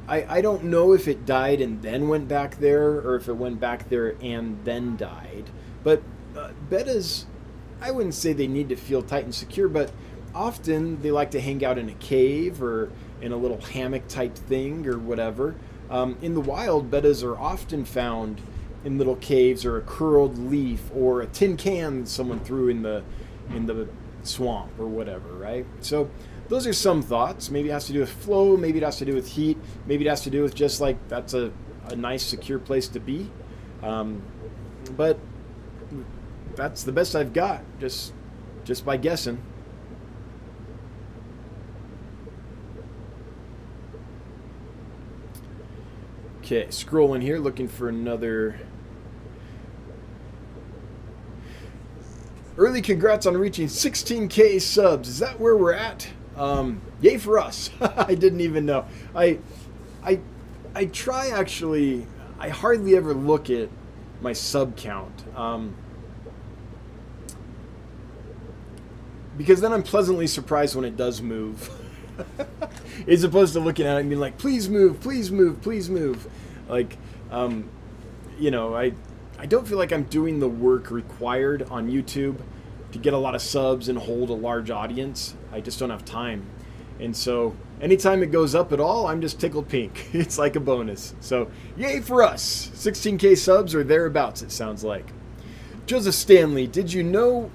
I don't know if it died and then went back there, or if it went back there and then died. But bettas, I wouldn't say they need to feel tight and secure, but often they like to hang out in a cave or in a little hammock type thing or whatever. In the wild, bettas are often found in little caves or a curled leaf or a tin can that someone threw in the swamp or whatever, right? So those are some thoughts. Maybe it has to do with flow, maybe it has to do with heat, maybe it has to do with just like that's a nice secure place to be. But that's the best I've got, just by guessing. Okay, scrolling here, looking for another. Early congrats on reaching 16K subs. Is that where we're at? Yay for us. I didn't even know. I try, actually. I hardly ever look at my sub count. Because then I'm pleasantly surprised when it does move. As opposed to looking at it and being like, please move, please move, please move. Like, I don't feel like I'm doing the work required on YouTube to get a lot of subs and hold a large audience. I just don't have time. And so anytime it goes up at all, I'm just tickled pink. It's like a bonus. So yay for us. 16K subs or thereabouts, it sounds like. Joseph Stanley, do you know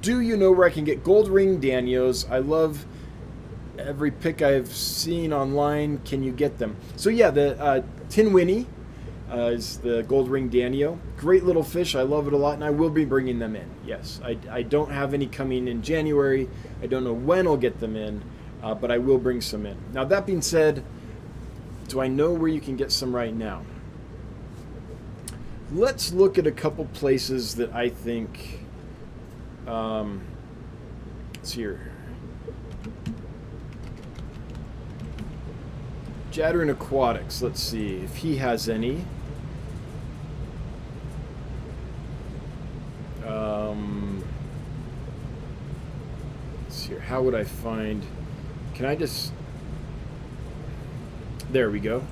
where I can get gold ring Danios? I love every pic I've seen online. Can you get them? So yeah, the Tin Winnie is the gold ring Danio. Great little fish. I love it a lot, and I will be bringing them in. Yes, I don't have any coming in January. I don't know when I'll get them in, but I will bring some in. Now, that being said, do I know where you can get some right now? Let's look at a couple places that I think... it's here. Jadron Aquatics. Let's see if he has any. Let's see here. How would I find... Can I just... There we go.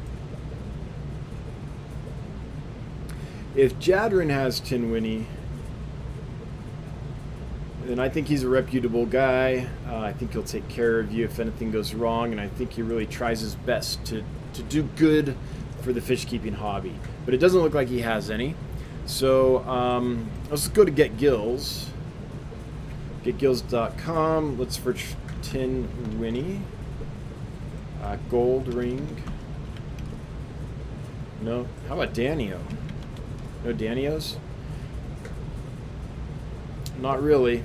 If Jadron has Tin Winnie, then I think he's a reputable guy. I think he'll take care of you if anything goes wrong, and I think he really tries his best to do good for the fish keeping hobby. But it doesn't look like he has any. So let's go to Get Gills. GetGills.com. Let's search Tin Winnie. Gold ring. No. How about Danio? No Danios? Not really.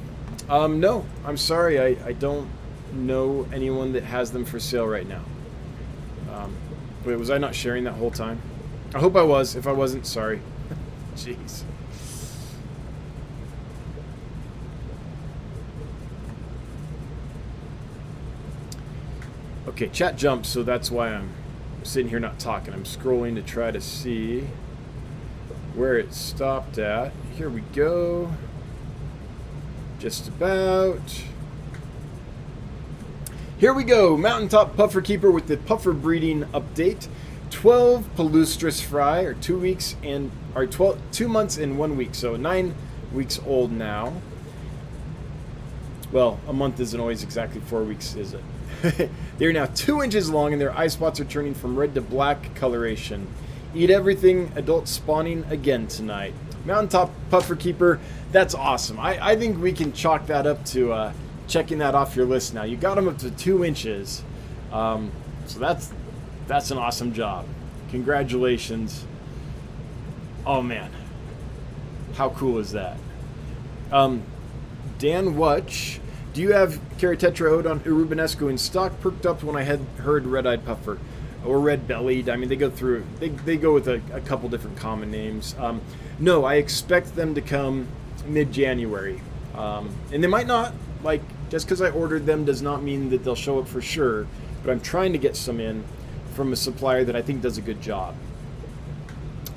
No, I'm sorry. I don't know anyone that has them for sale right now. Wait, was I not sharing that whole time? I hope I was. If I wasn't, sorry. Jeez. Okay, chat jumps, so that's why I'm sitting here not talking. I'm scrolling to try to see where it stopped at. Here we go. Just about. Here we go. Mountaintop Puffer Keeper with the puffer breeding update. 12 palustris fry, or 2 weeks and 2 months and 1 week, so 9 weeks old now. Well, a month isn't always exactly 4 weeks, is it? They're now 2 inches long, and their eye spots are turning from red to black coloration. Eat everything. Adult spawning again tonight. Mountaintop Puffer Keeper. That's awesome. I think we can chalk that up to checking that off your list now. You got them up to 2 inches. So that's an awesome job. Congratulations. Oh, man. How cool is that? Dan Wutch. Do you have Caratetra on Urubanesco in stock? Perked up when I had heard red-eyed puffer or red-bellied. I mean, they go through. They go with a couple different common names. No, I expect them to come mid-January, and they might not. Like, just because I ordered them does not mean that they'll show up for sure. But I'm trying to get some in from a supplier that I think does a good job.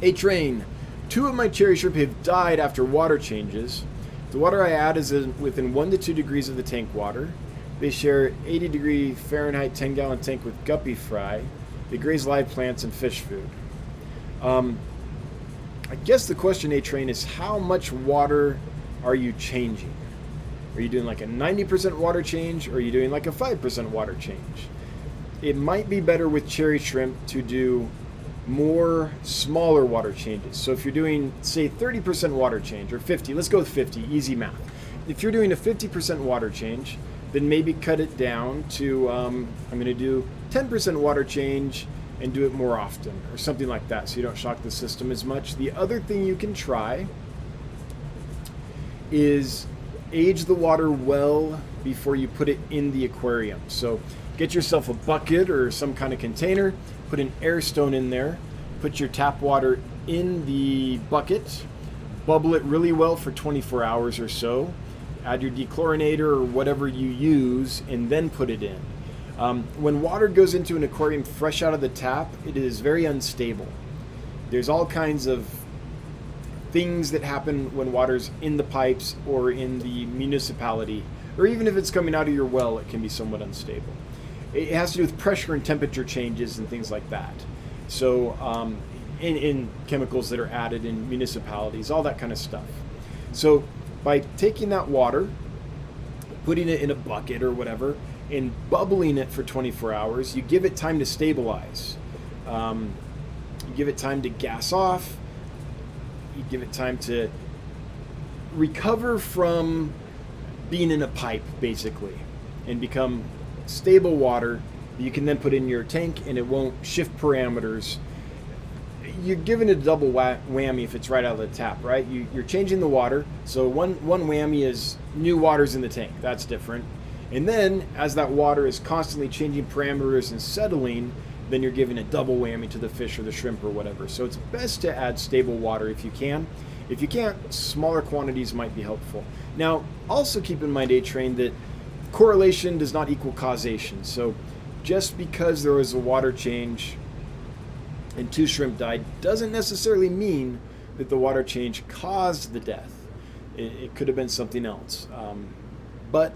A-Train. 2 of my cherry shrimp have died after water changes. The water I add is within 1 to 2 degrees of the tank water. They share 80-degree Fahrenheit 10-gallon tank with guppy fry. They graze live plants and fish food. I guess the question, A-Train, is how much water are you changing? Are you doing like a 90% water change, or are you doing like a 5% water change? It might be better with cherry shrimp to do more smaller water changes. So if you're doing, say, 30% water change, or 50, let's go with 50, easy math. If you're doing a 50% water change, then maybe cut it down to, I'm going to do 10% water change and do it more often, or something like that, so you don't shock the system as much. The other thing you can try is age the water well before you put it in the aquarium. So get yourself a bucket or some kind of container, put an air stone in there, put your tap water in the bucket, bubble it really well for 24 hours or so, add your dechlorinator or whatever you use, and then put it in. When water goes into an aquarium fresh out of the tap, it is very unstable. There's all kinds of things that happen when water's in the pipes or in the municipality, or even if it's coming out of your well, it can be somewhat unstable. It has to do with pressure and temperature changes and things like that. So in chemicals that are added in municipalities, all that kind of stuff. So by taking that water, putting it in a bucket or whatever, and bubbling it for 24 hours, you give it time to stabilize. You give it time to gas off. You give it time to recover from being in a pipe, basically, and become stable water that you can then put in your tank and it won't shift parameters. You're giving it a double whammy if it's right out of the tap, right? You're changing the water. So one whammy is new water's in the tank. That's different. And then as that water is constantly changing parameters and settling, then you're giving a double whammy to the fish or the shrimp or whatever. So it's best to add stable water if you can. If you can't, smaller quantities might be helpful. Now, also keep in mind, A-Train, that correlation does not equal causation. So just because there was a water change and 2 shrimp died doesn't necessarily mean that the water change caused the death. It could have been something else. But,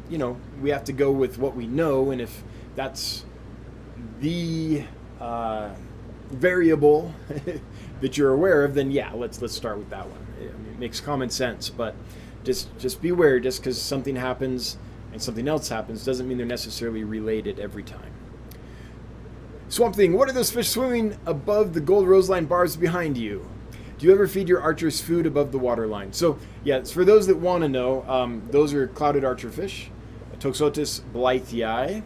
you know, we have to go with what we know, and if that's the variable that you're aware of, then yeah, let's start with that one. I mean, it makes common sense, but just beware. Just because something happens and something else happens doesn't mean they're necessarily related every time. Swamp Thing, what are those fish swimming above the gold Roseline barbs behind you? Do you ever feed your archers food above the water line? So yeah, it's for those that want to know, those are clouded archer fish, Toxotus blythii,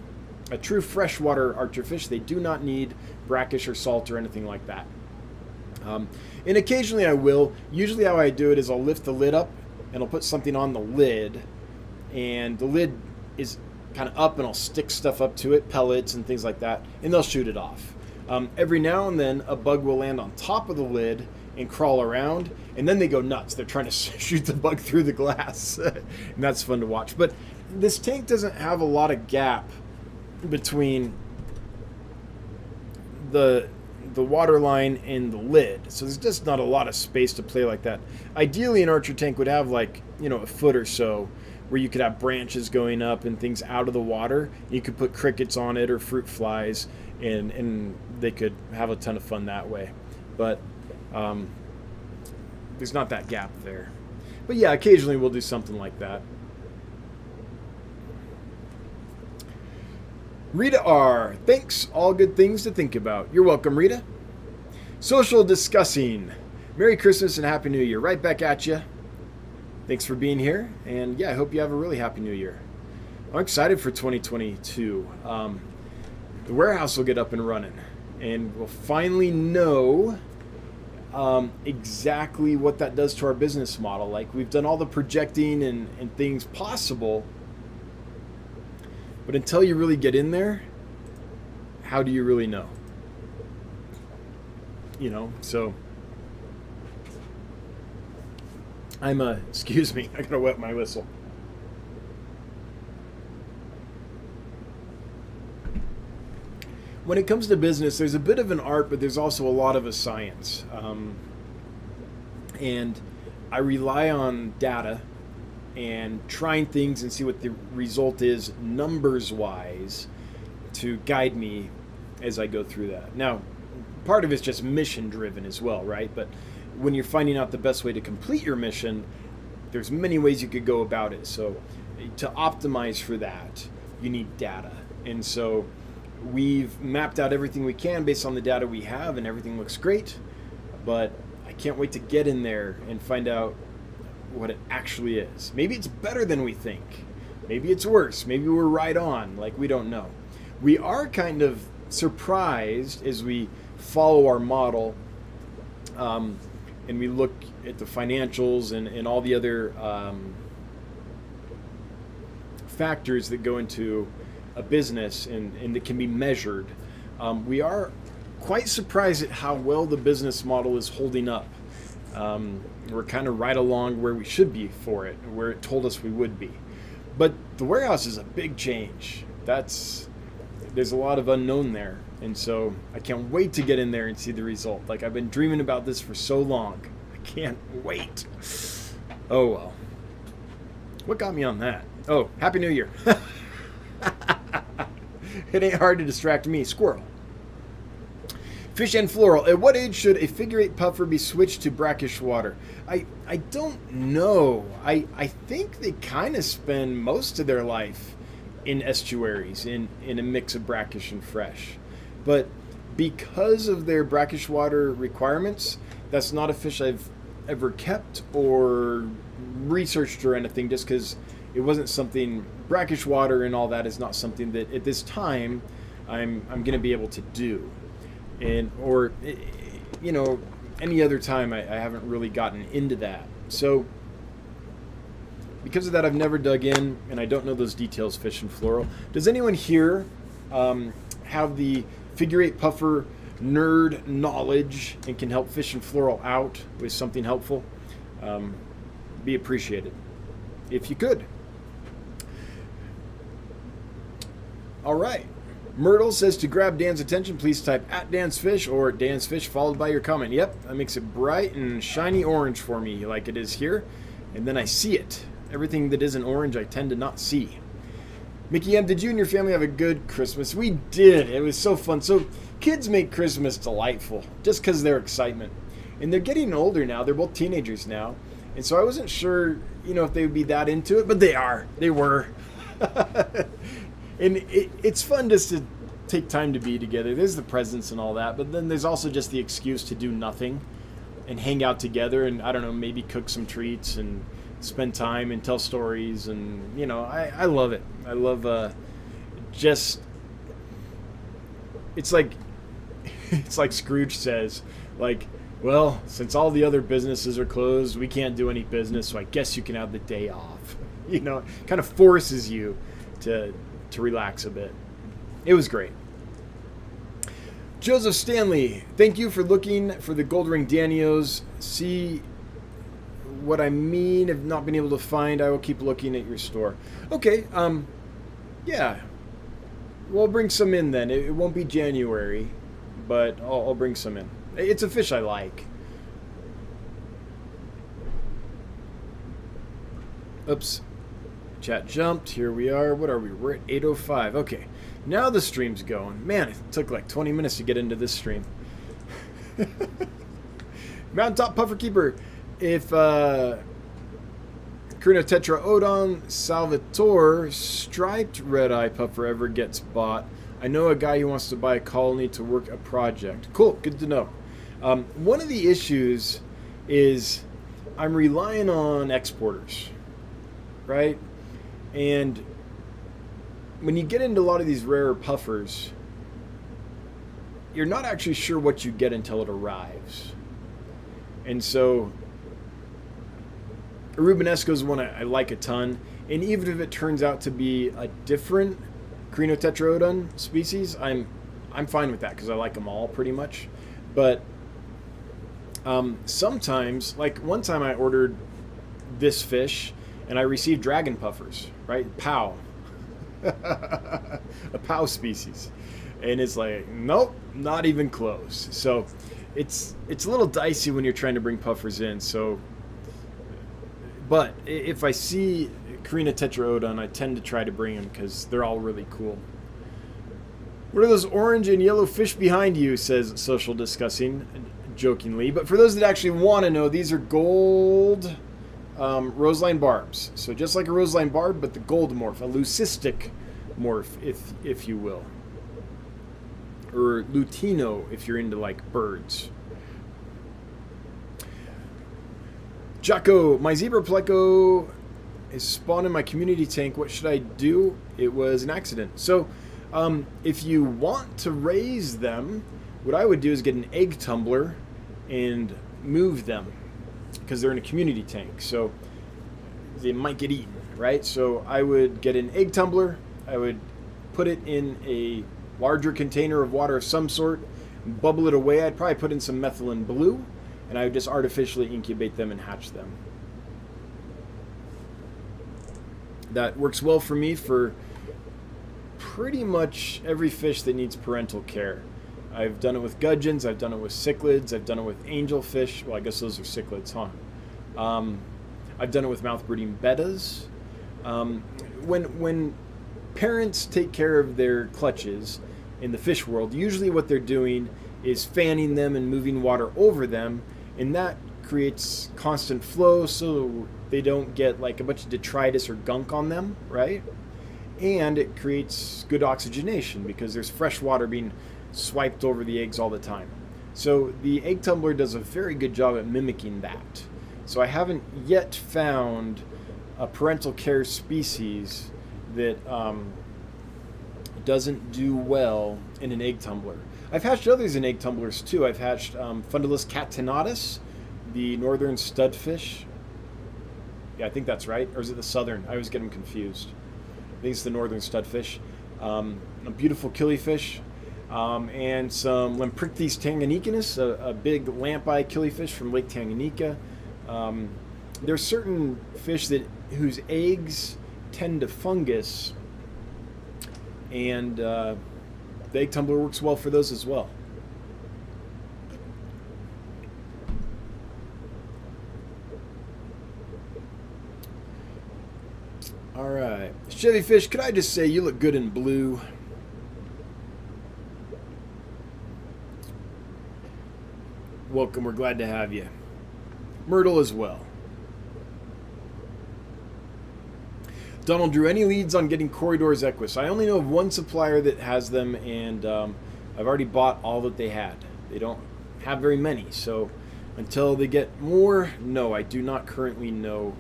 a true freshwater archerfish. They do not need brackish or salt or anything like that. And occasionally I will. Usually how I do it is I'll lift the lid up and I'll put something on the lid, and the lid is kind of up and I'll stick stuff up to it, pellets and things like that, and they'll shoot it off. Every now and then a bug will land on top of the lid and crawl around, and then they go nuts. They're trying to shoot the bug through the glass, and that's fun to watch. But this tank doesn't have a lot of gap between the water line and the lid, so there's just not a lot of space to play like that. Ideally, an archer tank would have, like, you know, a foot or so where you could have branches going up and things out of the water. You could put crickets on it or fruit flies, and they could have a ton of fun that way. But there's not that gap there. But yeah, occasionally we'll do something like that. Rita R. Thanks. All good things to think about. You're welcome, Rita. Social discussing. Merry Christmas and Happy New Year. Right back at you. Thanks for being here. And yeah, I hope you have a really Happy New Year. I'm excited for 2022. The warehouse will get up and running, and we'll finally know exactly what that does to our business model. Like, we've done all the projecting and things possible, but until you really get in there, how do you really know? You know, so excuse me, I gotta wet my whistle. When it comes to business, there's a bit of an art, but there's also a lot of a science. And I rely on data and trying things and see what the result is numbers-wise to guide me as I go through that. Now, part of it's just mission-driven as well, right? But when you're finding out the best way to complete your mission, there's many ways you could go about it. So to optimize for that, you need data. And so we've mapped out everything we can based on the data we have, and everything looks great. But I can't wait to get in there and find out what it actually is. Maybe it's better than we think. Maybe it's worse. Maybe we're right on. Like, we don't know. We are kind of surprised as we follow our model, and we look at the financials and all the other factors that go into a business and that can be measured. We are quite surprised at how well the business model is holding up. We're kind of right along where we should be for it, where it told us we would be. But the warehouse is a big change. There's a lot of unknown there. And so I can't wait to get in there and see the result. Like, I've been dreaming about this for so long. I can't wait. Oh, well. What got me on that? Oh, Happy New Year. It ain't hard to distract me. Squirrel. Fish and Floral. At what age should a figure 8 puffer be switched to brackish water? I don't know. I think they kind of spend most of their life in estuaries, in a mix of brackish and fresh. But because of their brackish water requirements, that's not a fish I've ever kept or researched or anything, just because it wasn't something. Brackish water and all that is not something that at this time I'm going to be able to do, or any other time I haven't really gotten into that. So because of that, I've never dug in, and I don't know those details, Fish and Floral. Does anyone here have the figure 8 puffer nerd knowledge and can help Fish and Floral out with something helpful? Be appreciated if you could. All right. Myrtle says to grab Dan's attention, please type @DansFish or DansFish followed by your comment. Yep, that makes it bright and shiny orange for me like it is here. And then I see it. Everything that isn't orange I tend to not see. Mickey M, did you and your family have a good Christmas? We did. It was so fun. So kids make Christmas delightful just because of their excitement. And they're getting older now. They're both teenagers now. And so I wasn't sure, if they would be that into it, but they are. They were. And it's fun just to take time to be together. There's the presents and all that, but then there's also just the excuse to do nothing and hang out together and, I don't know, maybe cook some treats and spend time and tell stories. And, I love it. I love it's like Scrooge says, like, well, since all the other businesses are closed, we can't do any business, so I guess you can have the day off. It kind of forces you to relax a bit. It was great. Joseph Stanley, thank you for looking for the gold ring Danios. See what I mean? Have not been able to find. I will keep looking at your store. Okay. Yeah. We'll bring some in then. It won't be January, but I'll bring some in. It's a fish I like. Oops. Chat jumped. Here we are. What are we? We're at 8:05. Okay. Now the stream's going. Man, it took like 20 minutes to get into this stream. Mountaintop Puffer Keeper. If Carino Tetraodon Salvatore striped red-eye puffer ever gets bought, I know a guy who wants to buy a colony to work a project. Cool. Good to know. One of the issues is I'm relying on exporters, right? And when you get into a lot of these rarer puffers, you're not actually sure what you get until it arrives. And so Rubenesco is one I like a ton. And even if it turns out to be a different Carino Tetraodon species, I'm fine with that because I like them all pretty much. But sometimes, like one time I ordered this fish and I received dragon puffers, right? POW. A POW species. And it's like, nope, not even close. So it's a little dicey when you're trying to bring puffers in. So, but if I see Carino Tetraodon, I tend to try to bring them because they're all really cool. What are those orange and yellow fish behind you, says Social Discussing, jokingly. But for those that actually want to know, these are gold Roseline Barbs. So just like a Roseline Barb, but the gold morph, a leucistic morph, if you will. Or Lutino, if you're into like birds. Jocko, my zebra pleco is spawned in my community tank. What should I do? It was an accident. So if you want to raise them, what I would do is get an egg tumbler and move them because they're in a community tank. So they might get eaten, right? So I would get an egg tumbler. I would put it in a larger container of water of some sort, bubble it away. I'd probably put in some methylene blue, and I would just artificially incubate them and hatch them. That works well for me for pretty much every fish that needs parental care. I've done it with gudgeons, I've done it with cichlids, I've done it with angelfish. Well, I guess those are cichlids, huh? I've done it with mouth-breeding bettas. When parents take care of their clutches in the fish world, usually what they're doing is fanning them and moving water over them, and that creates constant flow so they don't get like a bunch of detritus or gunk on them, right? And it creates good oxygenation because there's fresh water being swiped over the eggs all the time. So the egg tumbler does a very good job at mimicking that. So I haven't yet found a parental care species that doesn't do well in an egg tumbler. I've hatched others in egg tumblers too. I've hatched Fundulus catinatus, the northern studfish. Yeah, I think that's right. Or is it the southern? I always get them confused. I think it's the northern studfish. A beautiful killifish. And some Lamprichthys tanganyicanus, a big lamp-eye killifish from Lake Tanganyika. There's certain fish whose eggs tend to fungus, and the egg tumbler works well for those as well. All right, Chevy Fish, could I just say you look good in blue? Welcome, we're glad to have you. Myrtle as well. Donald Drew, any leads on getting corridors Equus? I only know of one supplier that has them, and I've already bought all that they had. They don't have very many, so until they get more, no, I do not currently know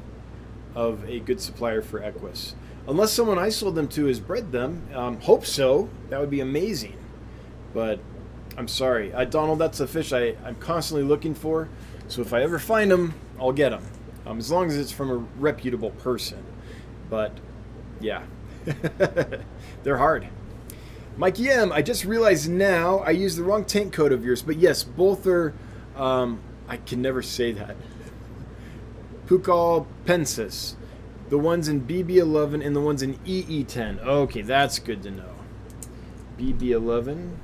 of a good supplier for Equus. Unless someone I sold them to has bred them. Hope so. That would be amazing. But I'm sorry. Donald, that's a fish I'm constantly looking for. So if I ever find them, I'll get them. As long as it's from a reputable person. But, yeah. They're hard. Mikey M, I just realized now I used the wrong tank code of yours. But yes, both are... I can never say that. Pucal pensis. The ones in BB11 and the ones in EE10. Okay, that's good to know. BB11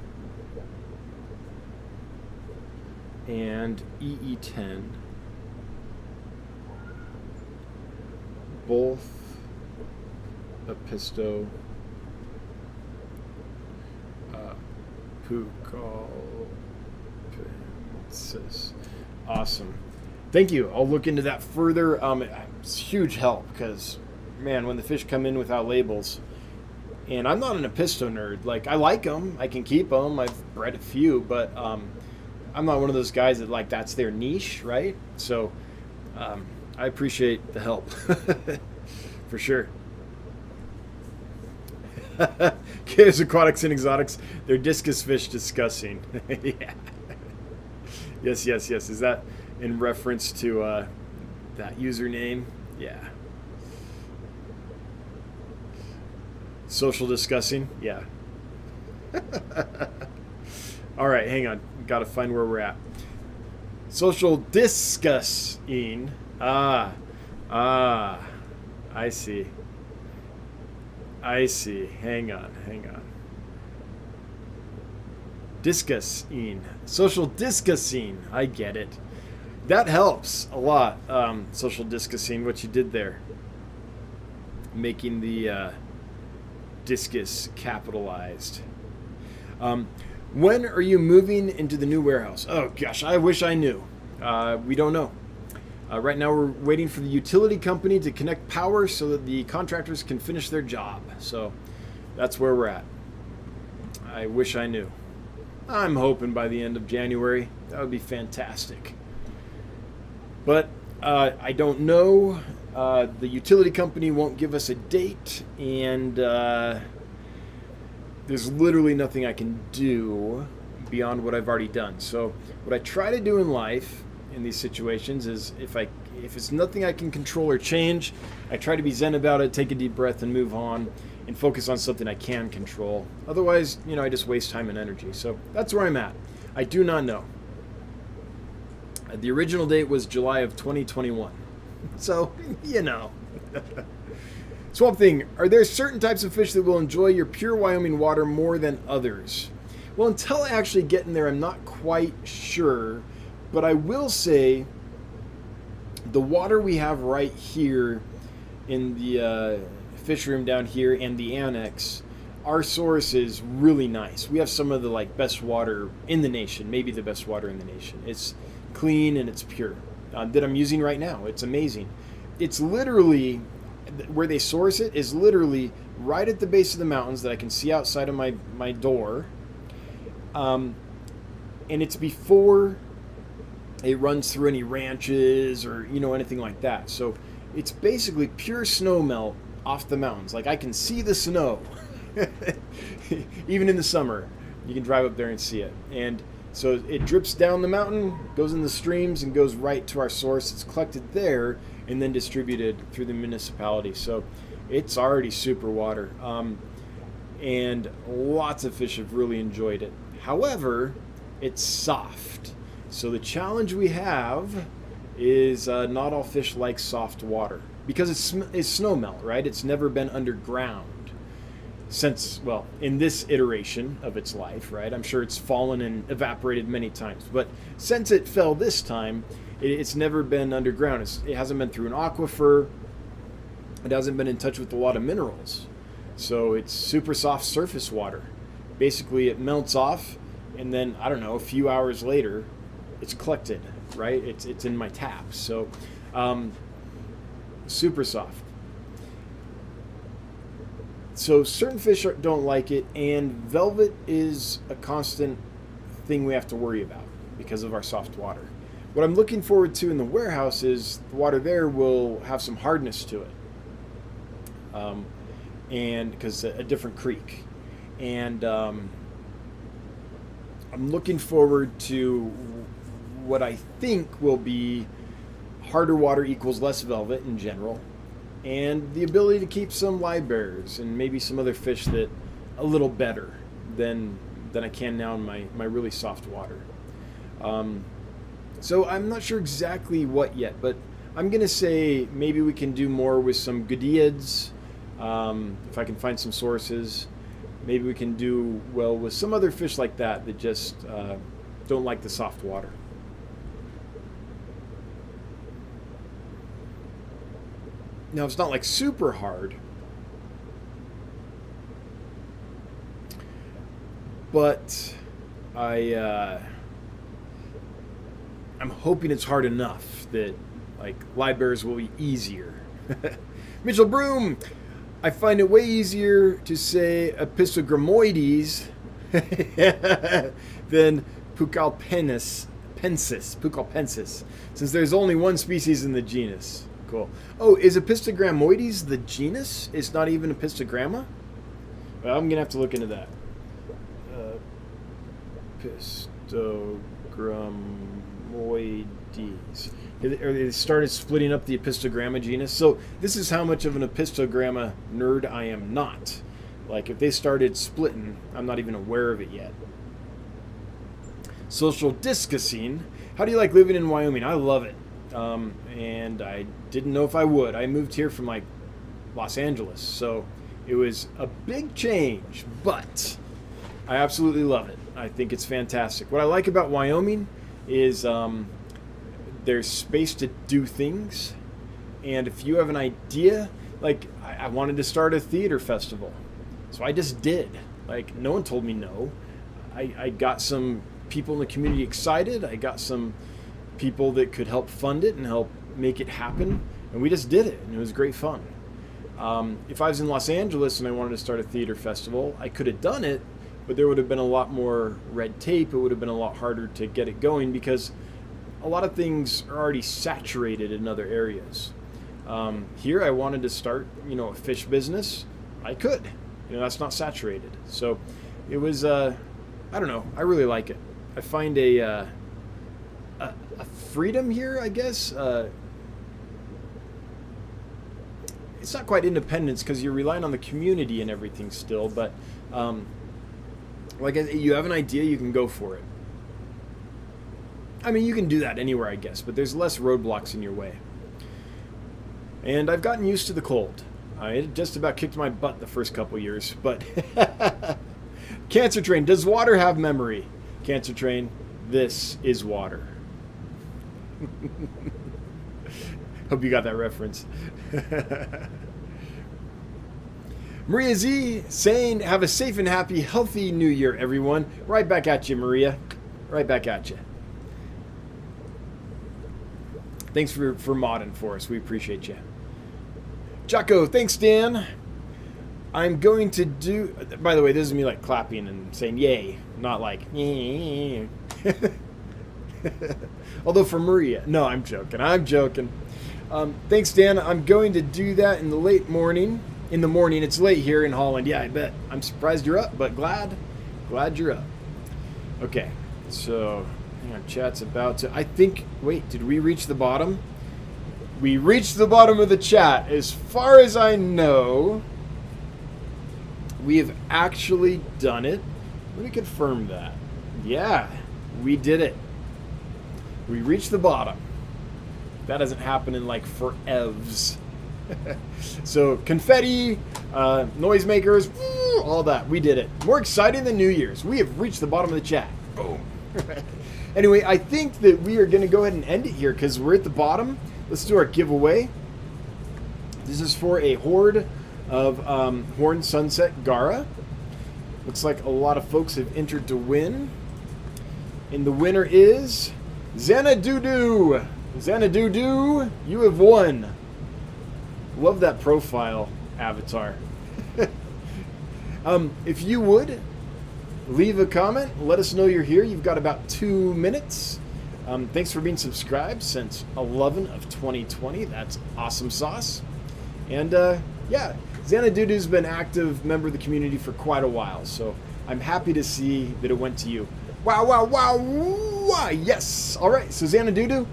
and EE10. Both Episto Pucal pensis. Awesome. Thank you. I'll look into that further. It's huge help because, man, when the fish come in without labels, and I'm not an Episto nerd. Like, I like them. I can keep them. I've bred a few, but I'm not one of those guys that, like, that's their niche, right? So I appreciate the help. For sure. Kids, aquatics, and exotics. They're discus fish discussing. Yeah. Yes. Is that in reference to that username? Yeah. Social discussing? Yeah. All right, hang on. Got to find where we're at. Social discussing. I see. Hang on. Discussing. Social discussing. I get it. That helps a lot. Social discussing, what you did there. Making the discus capitalized. When are you moving into the new warehouse? Oh gosh, I wish I knew. We don't know. Right now we're waiting for the utility company to connect power so that the contractors can finish their job. So that's where we're at. I wish I knew. I'm hoping by the end of January. That would be fantastic. But I don't know. The utility company won't give us a date, and there's literally nothing I can do beyond what I've already done. So what I try to do in life in these situations is if it's nothing I can control or change, I try to be zen about it, take a deep breath and move on and focus on something I can control. Otherwise, I just waste time and energy. So that's where I'm at. I do not know. The original date was July of 2021. So, Swamp Thing, are there certain types of fish that will enjoy your pure Wyoming water more than others? Well, until I actually get in there, I'm not quite sure. But I will say the water we have right here in the fish room down here and the annex, our source is really nice. We have some of the best water in the nation, maybe the best water in the nation. It's clean and it's pure that I'm using right now. It's amazing. It's literally, where they source it is literally right at the base of the mountains that I can see outside of my door. And it's before it runs through any ranches or, anything like that. So it's basically pure snow melt off the mountains. Like, I can see the snow. Even in the summer, you can drive up there and see it. And so it drips down the mountain, goes in the streams, and goes right to our source. It's collected there and then distributed through the municipality. So it's already super water. And lots of fish have really enjoyed it. However, it's soft. So the challenge we have is not all fish like soft water because it's snow melt, right? It's never been underground since, well, in this iteration of its life, right? I'm sure it's fallen and evaporated many times, but since it fell this time, it's never been underground. It hasn't been through an aquifer. It hasn't been in touch with a lot of minerals. So it's super soft surface water. Basically, it melts off, and then, I don't know, a few hours later, it's collected, right? It's in my taps. So super soft. So certain fish don't like it, and velvet is a constant thing we have to worry about because of our soft water. What I'm looking forward to in the warehouse is the water there will have some hardness to it, and because a different creek, and I'm looking forward to what I think will be harder water equals less velvet in general, and the ability to keep some live bears and maybe some other fish that a little better than I can now in my really soft water. So I'm not sure exactly what yet, but I'm going to say maybe we can do more with some godiads, if I can find some sources. Maybe we can do well with some other fish like that just don't like the soft water. Now, it's not like super hard, but I'm hoping it's hard enough that like live bears will be easier. Mitchell Broom, I find it way easier to say Epistogramoides than Pucallpensis, since there's only one species in the genus. Cool. Oh, is Epistogramoides the genus? It's not even Epistogramma? Well, I'm going to have to look into that. Epistogramoides. They started splitting up the Epistogramma genus. So this is how much of an Epistogramma nerd I am not. Like, if they started splitting, I'm not even aware of it yet. Social discussing. How do you like living in Wyoming? I love it. And I didn't know if I would. I moved here from like Los Angeles, so it was a big change, but I absolutely love it. I think it's fantastic. What I like about Wyoming is there's space to do things, and if you have an idea, like I wanted to start a theater festival, so I just did. Like, no one told me no. I got some people in the community excited. I got some people that could help fund it and help make it happen, and we just did it, and it was great fun. If I was in Los Angeles and I wanted to start a theater festival, I could have done it, but there would have been a lot more red tape. It would have been a lot harder to get it going because a lot of things are already saturated in other areas. Here I wanted to start, a fish business. I could. That's not saturated. So it was, I don't know, I really like it. I find a freedom here, I guess. It's not quite independence because you're relying on the community and everything still, but like you have an idea, you can go for it. I mean, you can do that anywhere, I guess, but there's less roadblocks in your way. And I've gotten used to the cold. I just about kicked my butt the first couple years, but Cancer Train, does water have memory? Cancer Train, this is water. Hope you got that reference. Maria Z saying, have a safe and happy, healthy new year, everyone. Right back at you, Maria. Right back at you. Thanks for modding for us. We appreciate you. Jocko, thanks, Dan. I'm going to do... By the way, this is me like clapping and saying yay, not like... Although for Maria, no, I'm joking. Thanks, Dan. I'm going to do that in the late morning. In the morning, it's late here in Holland. Yeah, I bet. I'm surprised you're up, but glad you're up. Okay, so hang on, chat's about to. I think. Wait, did we reach the bottom? We reached the bottom of the chat. As far as I know, we have actually done it. Let me confirm that. Yeah, we did it. We reached the bottom. That doesn't happen in like forevs. So confetti, noisemakers, all that. We did it. More exciting than New Year's. We have reached the bottom of the chat. Boom. Anyway, I think that we are going to go ahead and end it here because we're at the bottom. Let's do our giveaway. This is for a horde of Horned Sunset Gara. Looks like a lot of folks have entered to win. And the winner is Xanadudu. Xanadudu, you have won. Love that profile avatar. If you would, leave a comment. Let us know you're here. You've got about 2 minutes. Thanks for being subscribed since 11 of 2020. That's awesome sauce. And yeah, Xanadudu's been an active member of the community for quite a while. So I'm happy to see that it went to you. Wow, wow, wow, wow. Yes. All right. So Xanadudu,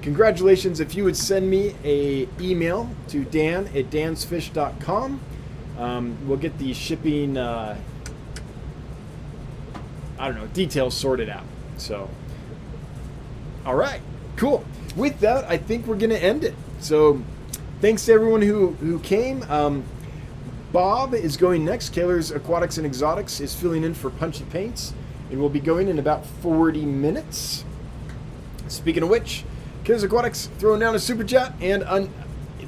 congratulations. If you would send me a email to dan@dansfish.com, we'll get the shipping, I don't know, details sorted out. So, all right, cool. With that, I think we're going to end it. So, thanks to everyone who came. Bob is going next. Kaylor's Aquatics and Exotics is filling in for Punchy Paints. It will be going in about 40 minutes. Speaking of which, Kaylor's Aquatics throwing down a super chat and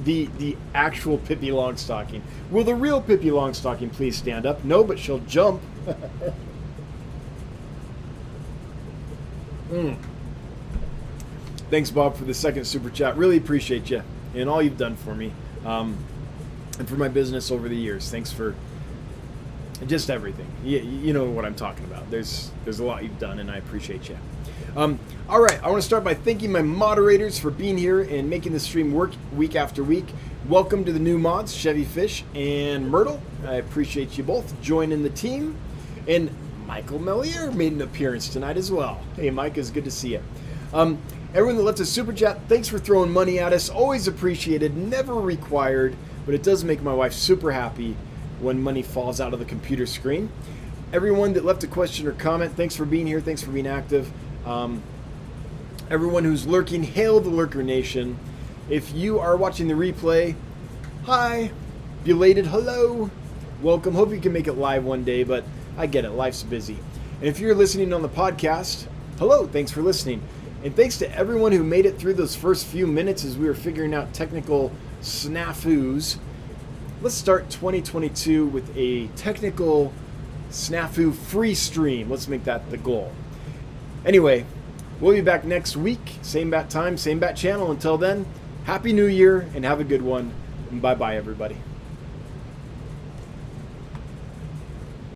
the actual Pippi Longstocking. Will the real Pippi Longstocking please stand up? No, but she'll jump. Thanks, Bob, for the second super chat. Really appreciate you and all you've done for me and for my business over the years. Thanks for just everything. You know what I'm talking about. There's a lot you've done, and I appreciate you. All right, I want to start by thanking my moderators for being here and making the stream work week after week. Welcome to the new mods, Chevy Fish and Myrtle. I appreciate you both joining the team. And Michael Melier made an appearance tonight as well. Hey, Mike, it's good to see you. Everyone that left a super chat, thanks for throwing money at us. Always appreciated, never required, but it does make my wife super happy when money falls out of the computer screen. Everyone that left a question or comment, thanks for being here. Thanks for being active. Everyone who's lurking, hail the Lurker Nation. If you are watching the replay, hi, belated hello, welcome. Hope you can make it live one day, but I get it, life's busy. And if you're listening on the podcast, hello, thanks for listening. And thanks to everyone who made it through those first few minutes as we were figuring out technical snafus. Let's start 2022 with a technical snafu free stream. Let's make that the goal. Anyway, we'll be back next week. Same bat time, same bat channel. Until then, Happy New Year and have a good one. And bye-bye, everybody.